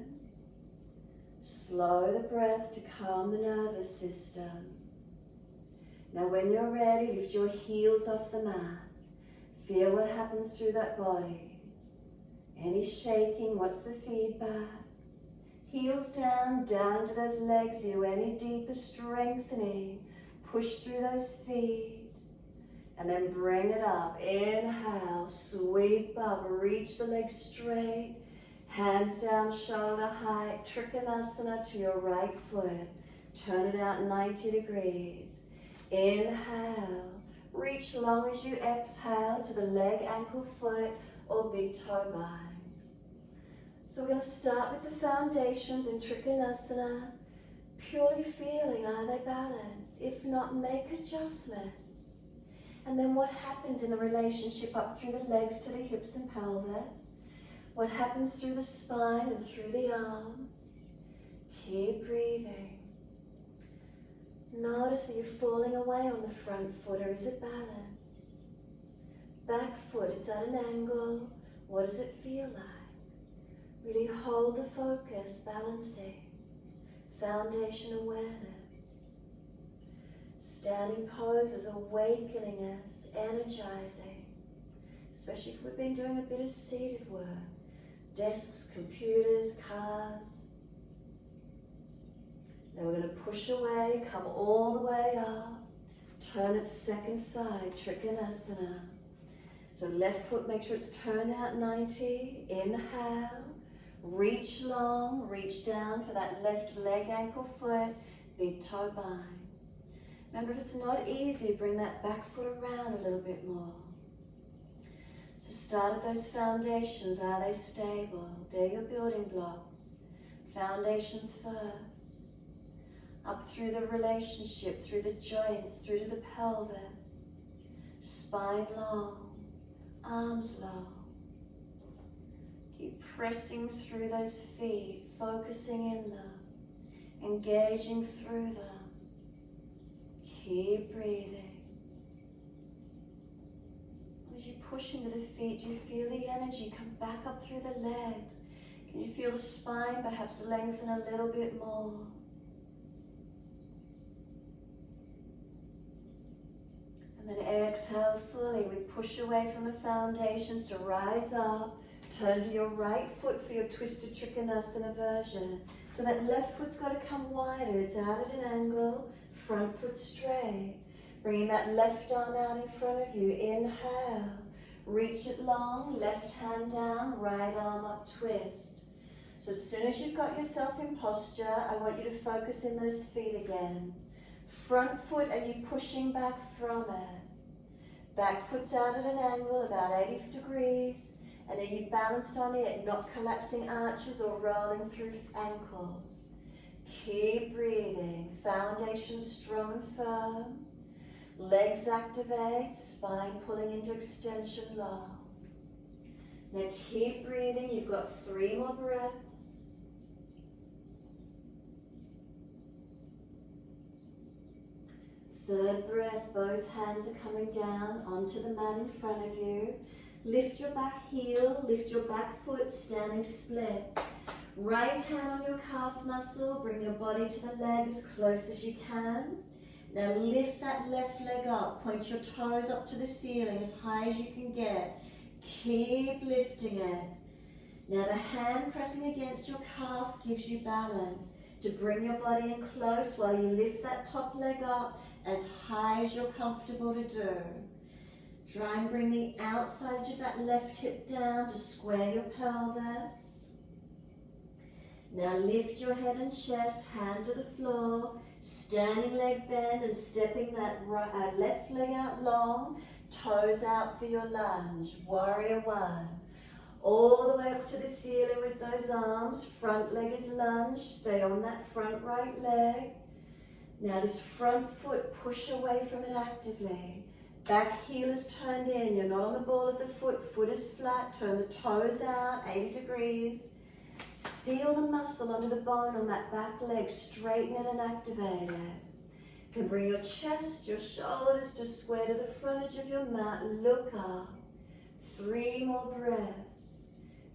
Slow the breath to calm the nervous system. Now when you're ready, lift your heels off the mat. Feel what happens through that body. Any shaking, what's the feedback? Heels down, down into those legs, you any deeper strengthening. Push through those feet. And then bring it up. Inhale, sweep up, reach the legs straight. Hands down, shoulder height. Trikonasana to your right foot. Turn it out 90 degrees. Inhale. Reach long as you exhale to the leg, ankle, foot, or big toe bind. So we're going to start with the foundations in Trikonasana, purely feeling, are they balanced? If not, make adjustments. And then what happens in the relationship up through the legs to the hips and pelvis? What happens through the spine and through the arms? Keep breathing. Notice that you're falling away on the front foot, or is it balanced? Back foot, it's at an angle. What does it feel like? Really hold the focus, balancing. Foundation awareness. Standing poses awakening us, energizing. Especially if we've been doing a bit of seated work. Desks, computers, cars. Now we're going to push away, come all the way up. Turn it second side, Trikonasana. So left foot, make sure it's turned out 90. Inhale. Reach long, reach down for that left leg, ankle, foot, big toe bind. Remember, if it's not easy, bring that back foot around a little bit more. So start at those foundations. Are they stable? They're your building blocks. Foundations first. Up through the relationship, through the joints, through to the pelvis. Spine long, arms long. Keep pressing through those feet, focusing in them, engaging through them. Keep breathing. As you push into the feet, do you feel the energy come back up through the legs? Can you feel the spine perhaps lengthen a little bit more? And then exhale fully. We push away from the foundations to rise up. Turn to your right foot for your twisted Trikonasana version. So that left foot's got to come wider. It's out at an angle. Front foot straight. Bringing that left arm out in front of you. Inhale. Reach it long. Left hand down. Right arm up. Twist. So as soon as you've got yourself in posture, I want you to focus in those feet again. Front foot, are you pushing back from it? Back foot's out at an angle, about 80 degrees. And are you balanced on it, not collapsing arches or rolling through ankles? Keep breathing. Foundation strong and firm. Legs activate, spine pulling into extension long. Now keep breathing. You've got 3 more breaths. Third breath, both hands are coming down onto the mat in front of you. Lift your back heel, lift your back foot, standing split. Right hand on your calf muscle, bring your body to the leg as close as you can. Now lift that left leg up, point your toes up to the ceiling as high as you can get. Keep lifting it. Now the hand pressing against your calf gives you balance to bring your body in close while you lift that top leg up as high as you're comfortable to do. Try and bring the outside edge of that left hip down to square your pelvis. Now lift your head and chest, hand to the floor. Standing leg bend and stepping that left leg out long, toes out for your lunge. Warrior one. All the way up to the ceiling with those arms. Front leg is lunge. Stay on that front right leg. Now this front foot, push away from it actively. Back heel is turned in. You're not on the ball of the foot. Foot is flat. Turn the toes out, 80 degrees. Seal the muscle under the bone on that back leg. Straighten it and activate it. You can bring your chest, your shoulders to square to the front edge of your mat. Look up. 3 more breaths.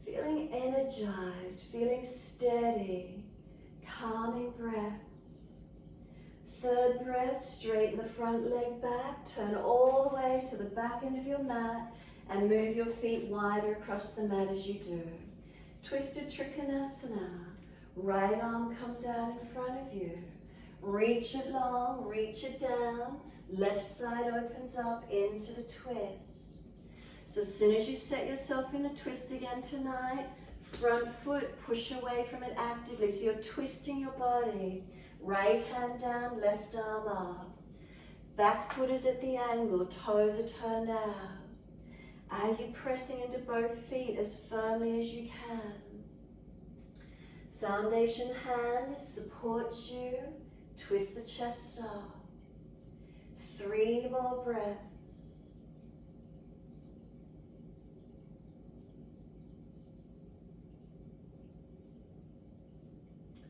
Feeling energized, feeling steady. Calming breaths. 3rd breath, straighten the front leg back. Turn all the way to the back end of your mat and move your feet wider across the mat as you do. Twisted Trikonasana. Right arm comes out in front of you. Reach it long, reach it down. Left side opens up into the twist. So as soon as you set yourself in the twist again tonight, front foot, push away from it actively. So you're twisting your body. Right hand down, left arm up. Back foot is at the angle, toes are turned out. Are you pressing into both feet as firmly as you can? Foundation hand supports you. Twist the chest up. 3 more breaths.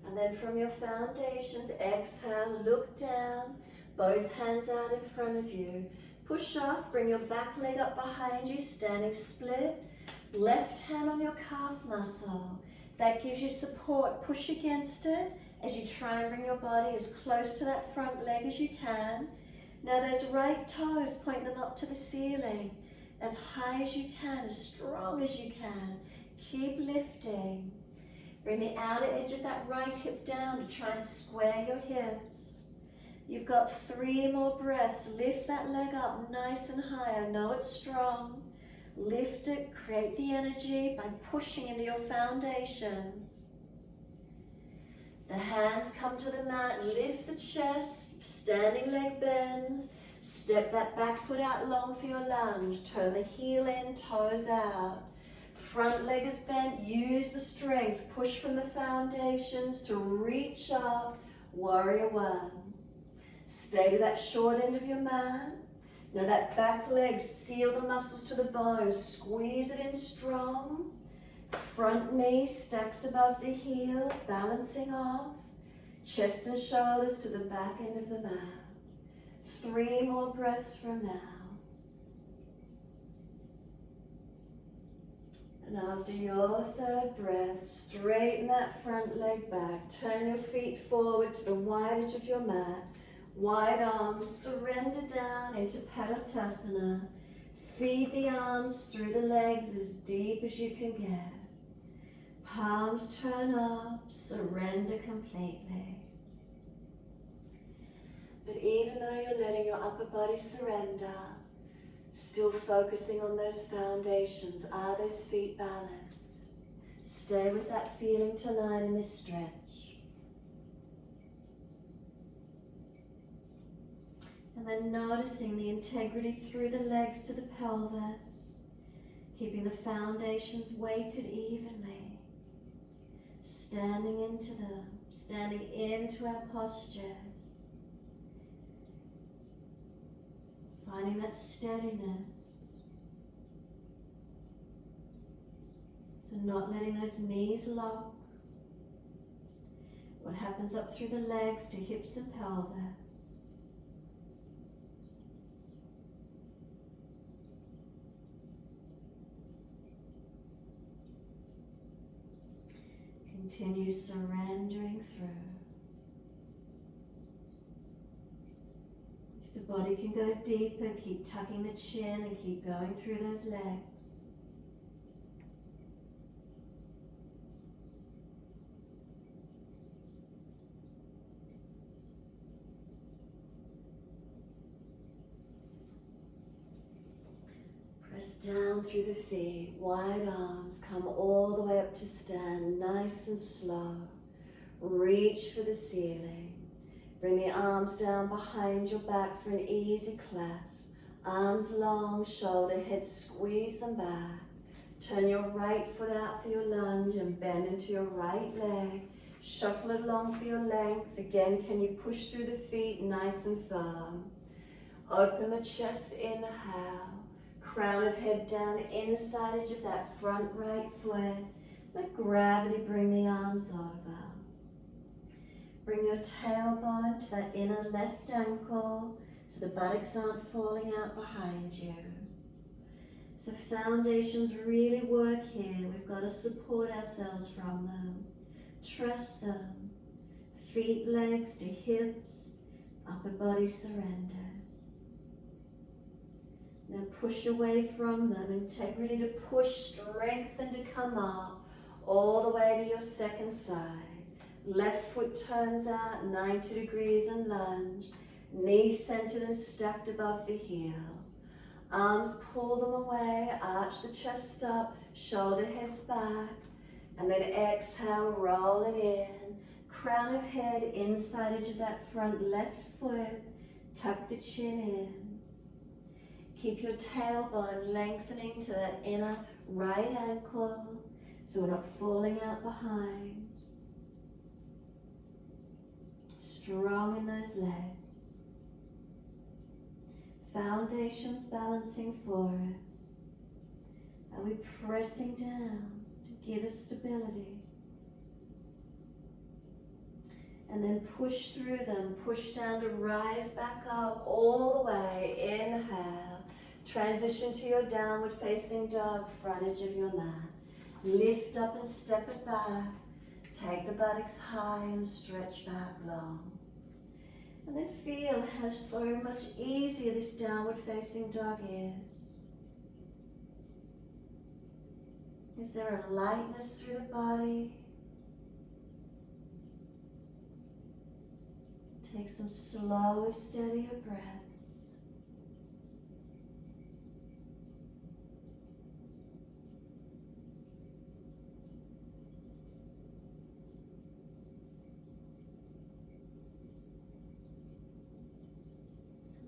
And then from your foundations, exhale, look down, both hands out in front of you. Push off, bring your back leg up behind you, standing split. Left hand on your calf muscle. That gives you support. Push against it as you try and bring your body as close to that front leg as you can. Now those right toes, point them up to the ceiling. As high as you can, as strong as you can. Keep lifting. Bring the outer edge of that right hip down to try and square your hips. You've got 3 more breaths. Lift that leg up nice and high. I know it's strong. Lift it, create the energy by pushing into your foundations. The hands come to the mat. Lift the chest, standing leg bends. Step that back foot out long for your lunge. Turn the heel in, toes out. Front leg is bent, use the strength. Push from the foundations to reach up, warrior one. Stay to that short end of your mat. Now that back leg, seal the muscles to the bone, squeeze it in strong. Front knee stacks above the heel, balancing off. Chest and shoulders to the back end of the mat. 3 more breaths from now. And after your 3rd breath, straighten that front leg back. Turn your feet forward to the wide edge of your mat. Wide arms, surrender down into Tadasana. Feed the arms through the legs as deep as you can get. Palms turn up, surrender completely. But even though you're letting your upper body surrender, still focusing on those foundations, are those feet balanced? Stay with that feeling tonight in this stretch. And then noticing the integrity through the legs to the pelvis, keeping the foundations weighted evenly, standing into them, standing into our postures, finding that steadiness. So not letting those knees lock. What happens up through the legs to hips and pelvis. Continue surrendering through. If the body can go deeper, keep tucking the chin and keep going through those legs. Press down through the feet, wide arms, come all the way up to stand, nice and slow. Reach for the ceiling. Bring the arms down behind your back for an easy clasp. Arms long, shoulder, head, squeeze them back. Turn your right foot out for your lunge and bend into your right leg. Shuffle it along for your length. Again, can you push through the feet nice and firm? Open the chest, inhale. Crown of head down, inner side edge of that front right foot. Let gravity bring the arms over. Bring your tailbone to that inner left ankle so the buttocks aren't falling out behind you. So foundations really work here. We've got to support ourselves from them. Trust them. Feet, legs to hips. Upper body surrenders. Now push away from them. Integrity to push, strengthen to come up. All the way to your second side. Left foot turns out 90 degrees and lunge. Knees centered and stacked above the heel. Arms pull them away, arch the chest up, shoulder heads back. And then exhale, roll it in. Crown of head, inside edge of that front left foot. Tuck the chin in. Keep your tailbone lengthening to that inner right ankle so we're not falling out behind. Strong in those legs. Foundations balancing for us. Are we pressing down to give us stability? And then push through them. Push down to rise back up all the way. Inhale. Transition to your downward facing dog, front edge of your mat. Lift up and step it back. Take the buttocks high and stretch back long. And then feel how so much easier this downward facing dog is. Is there a lightness through the body? Take some slower, steadier breaths.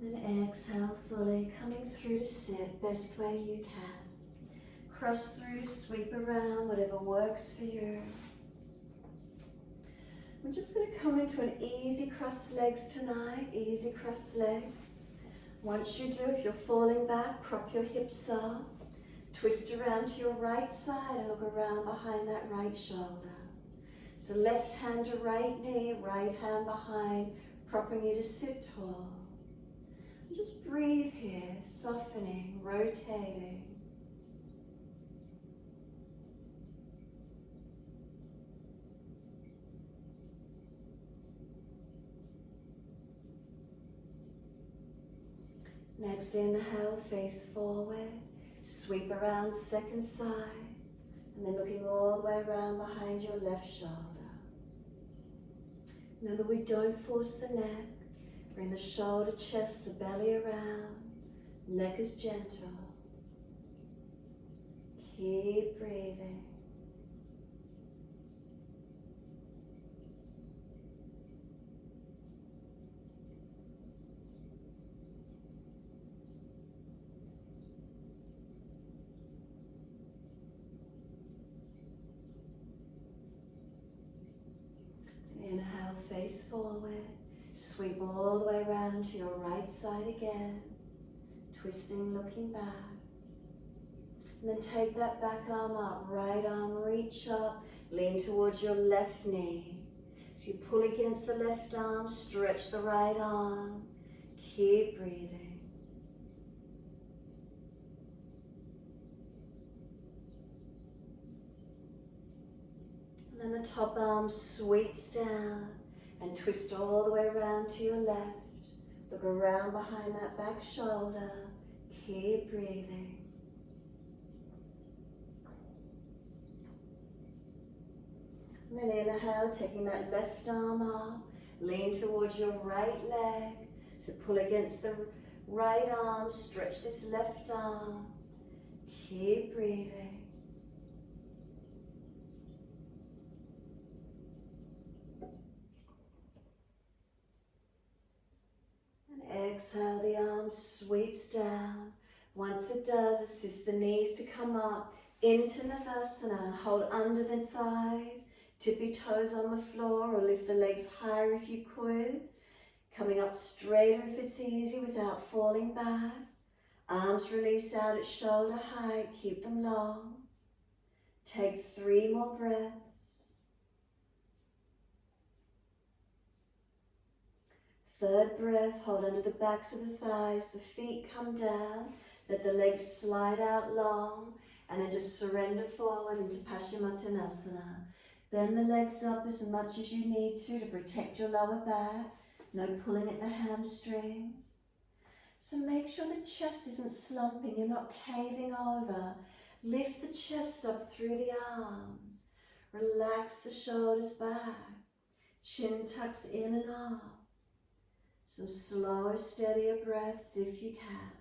Then exhale fully, coming through to sit, best way you can. Cross through, sweep around, whatever works for you. We're just going to come into an easy crossed legs tonight, easy crossed legs. Once you do, if you're falling back, prop your hips up. Twist around to your right side and look around behind that right shoulder. So left hand to right knee, right hand behind, propping you to sit tall. Just breathe here, softening, rotating. Next inhale, face forward, sweep around second side, and then looking all the way around behind your left shoulder. Remember, we don't force the neck. Bring the shoulder, chest, the belly around. Neck is gentle. Keep breathing. Inhale, face forward. Sweep all the way around to your right side again. Twisting, looking back. And then take that back arm up. Right arm, reach up. Lean towards your left knee. So you pull against the left arm, stretch the right arm. Keep breathing. And then the top arm sweeps down. And twist all the way around to your left. Look around behind that back shoulder. Keep breathing. And then inhale, taking that left arm up. Lean towards your right leg. So pull against the right arm. Stretch this left arm. Keep breathing. exhale, the arm sweeps down. Once it does, assist the knees to come up into Tadasana. Hold under the thighs, tippy toes on the floor, or lift the legs higher if you could. Coming up straighter if it's easy without falling back. Arms release out at shoulder height, keep them long. Take 3 more breaths. Third breath, hold under the backs of the thighs, the feet come down, let the legs slide out long, and then just surrender forward into Paschimottanasana. Bend the legs up as much as you need to protect your lower back, no pulling at the hamstrings. So make sure the chest isn't slumping, you're not caving over. Lift the chest up through the arms, relax the shoulders back, chin tucks in and up. Some slower, steadier breaths if you can.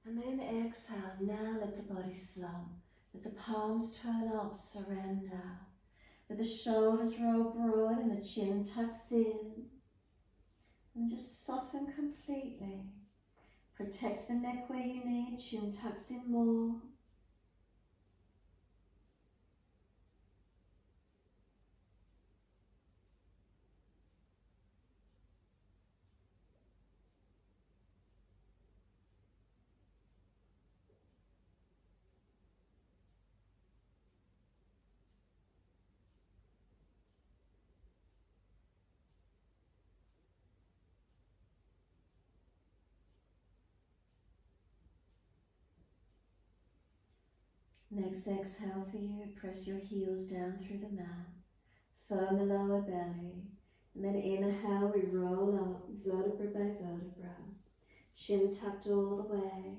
And then exhale, now let the body slump. Let the palms turn up, surrender. Let the shoulders roll broad and the chin tucks in. And just soften completely. Protect the neck where you need, chin tucks in more. Next exhale for you, press your heels down through the mat. Firm the lower belly. And then inhale, we roll up, vertebra by vertebra. Chin tucked all the way.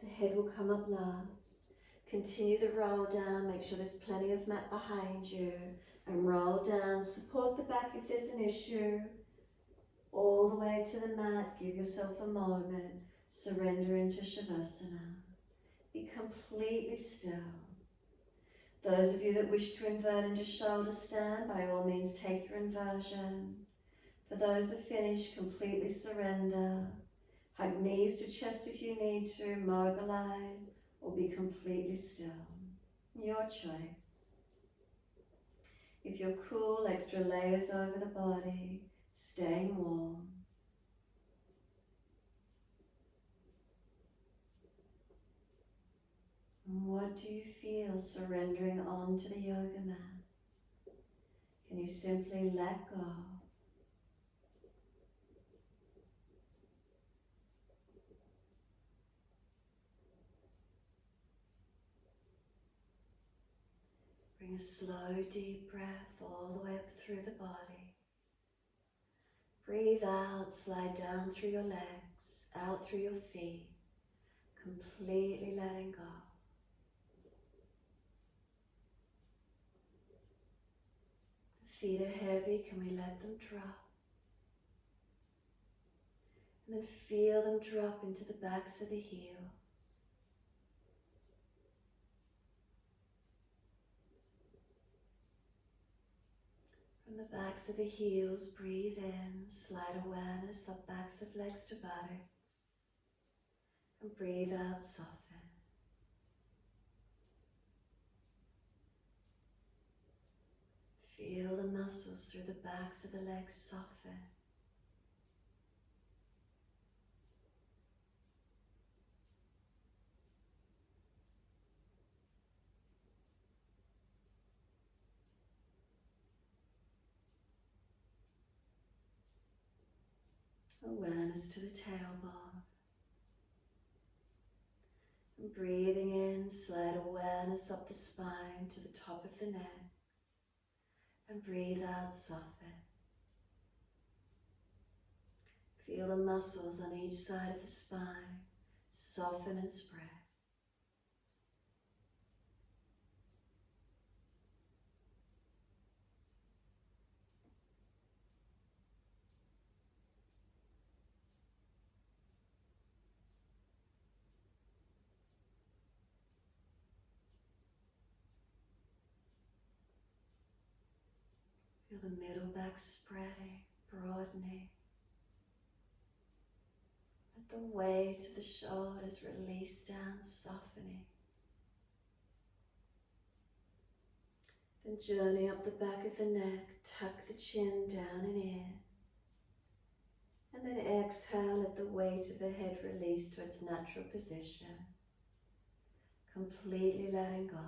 The head will come up last. Continue the roll down, make sure there's plenty of mat behind you. And roll down, support the back if there's an issue. All the way to the mat, give yourself a moment. Surrender into Shavasana. Be completely still. Those of you that wish to invert into shoulder stand, by all means take your inversion. For those that finish, completely surrender. Hug knees to chest if you need to, mobilize, or be completely still. Your choice. If you're cool, extra layers over the body, staying warm. And what do you feel surrendering onto the yoga mat? Can you simply let go? Bring a slow, deep breath all the way up through the body. Breathe out, slide down through your legs, out through your feet, completely letting go. The feet are heavy, can we let them drop? And then feel them drop into the backs of the heels. From the backs of the heels, breathe in, slide awareness up backs of legs to buttocks. And breathe out, soften. Feel the muscles through the backs of the legs soften. Awareness to the tailbone. And breathing in, slide awareness up the spine to the top of the neck. And breathe out, soften. Feel the muscles on each side of the spine soften and spread. Feel the middle back spreading, broadening. Let the weight of the shoulders release down, softening. Then journey up the back of the neck, tuck the chin down and in. And then exhale, let the weight of the head release to its natural position. Completely letting go.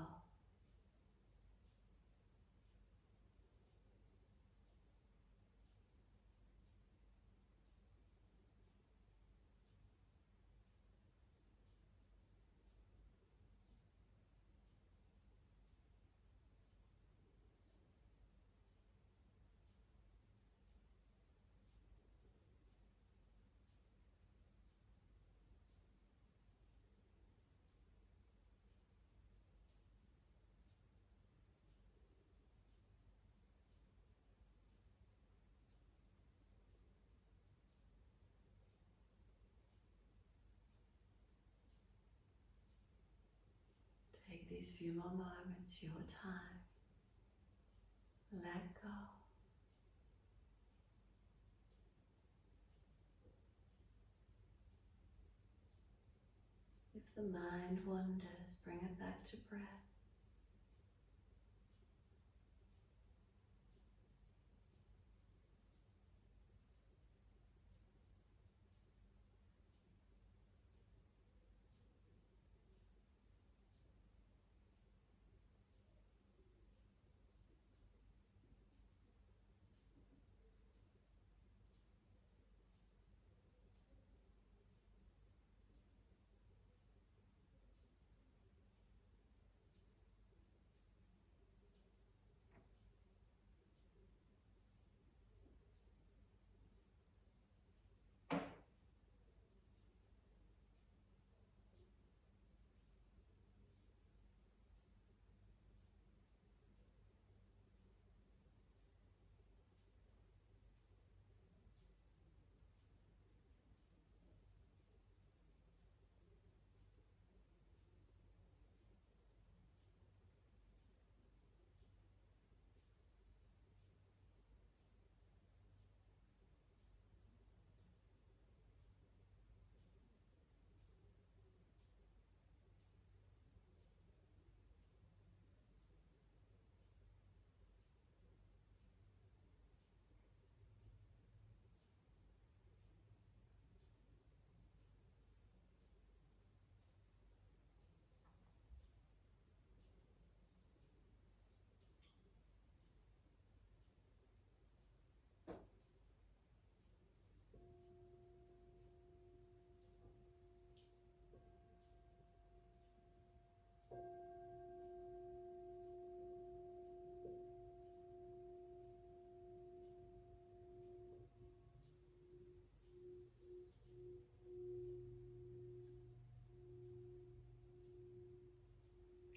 Take these few more moments, your time. Let go. If the mind wanders, bring it back to breath.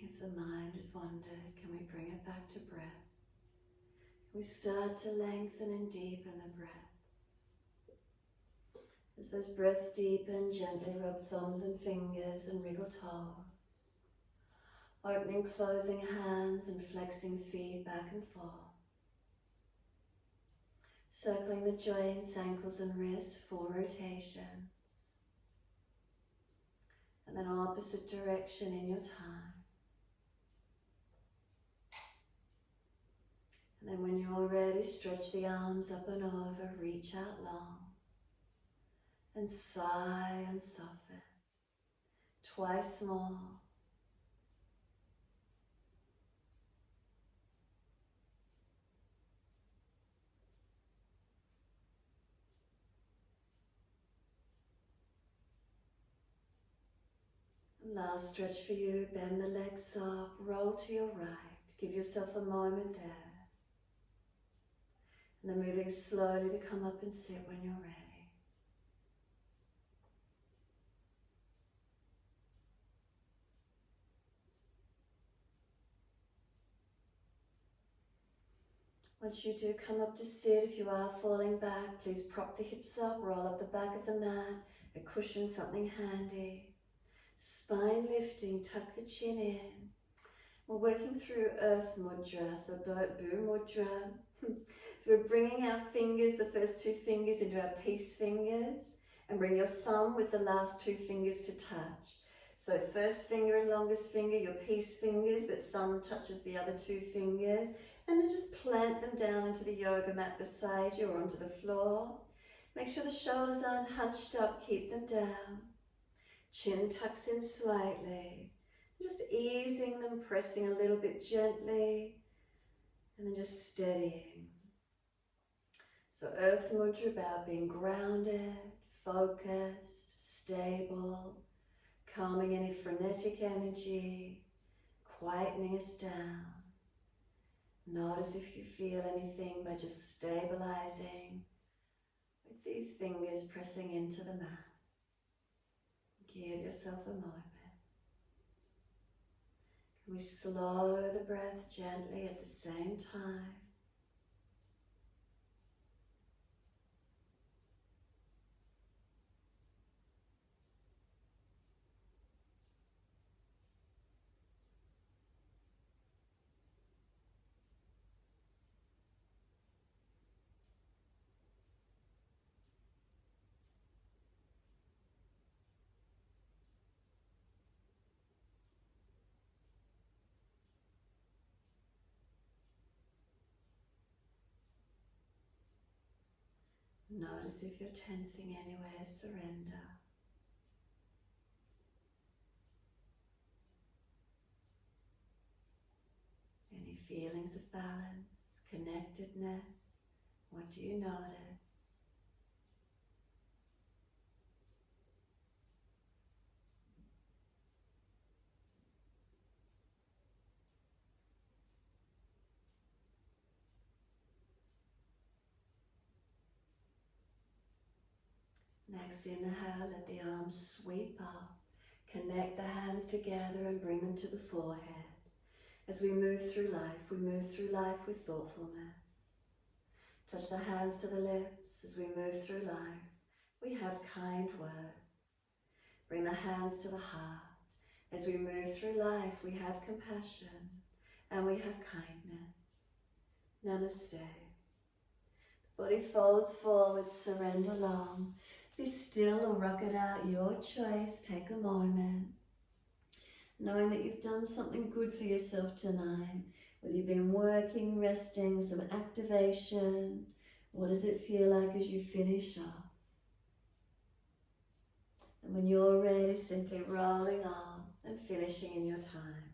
If the mind has wandered, can we bring it back to breath? We start to lengthen and deepen the breath. As those breaths deepen, gently rub thumbs and fingers and wriggle toes. Opening, closing hands and flexing feet back and forth. Circling the joints, ankles and wrists, full rotations. And then opposite direction in your time. And then when you're ready, stretch the arms up and over, reach out long. And sigh and soften. Twice more. And last stretch for you, bend the legs up, roll to your right. Give yourself a moment there. And then moving slowly to come up and sit when you're ready. Once you do come up to sit, if you are falling back, please prop the hips up, roll up the back of the mat, a cushion, something handy. Spine lifting, tuck the chin in. We're working through Earth Mudra, so Bhu Mudra. So we're bringing our fingers, the first two fingers, into our peace fingers, and bring your thumb with the last two fingers to touch. So first finger and longest finger, your peace fingers, but thumb touches the other two fingers, and then just plant them down into the yoga mat beside you or onto the floor. Make sure the shoulders aren't hunched up, keep them down. Chin tucks in slightly. Just easing them, pressing a little bit gently, and then just steadying. So Earth Mudra, about being grounded, focused, stable, calming any frenetic energy, quietening us down. Notice if you feel anything by just stabilizing with these fingers pressing into the mat. Give yourself a moment. Can we slow the breath gently at the same time? Notice if you're tensing anywhere, surrender. Any feelings of balance, connectedness, what do you notice? Next inhale, let the arms sweep up. Connect the hands together and bring them to the forehead. As we move through life with thoughtfulness. Touch the hands to the lips as we move through life. We have kind words. Bring the hands to the heart. As we move through life, we have compassion and we have kindness. Namaste. The body folds forward, surrender long. Be still or rock it out, your choice. Take a moment. Knowing that you've done something good for yourself tonight. Whether you've been working, resting, some activation. What does it feel like as you finish off? And when you're ready, simply rolling on and finishing in your time.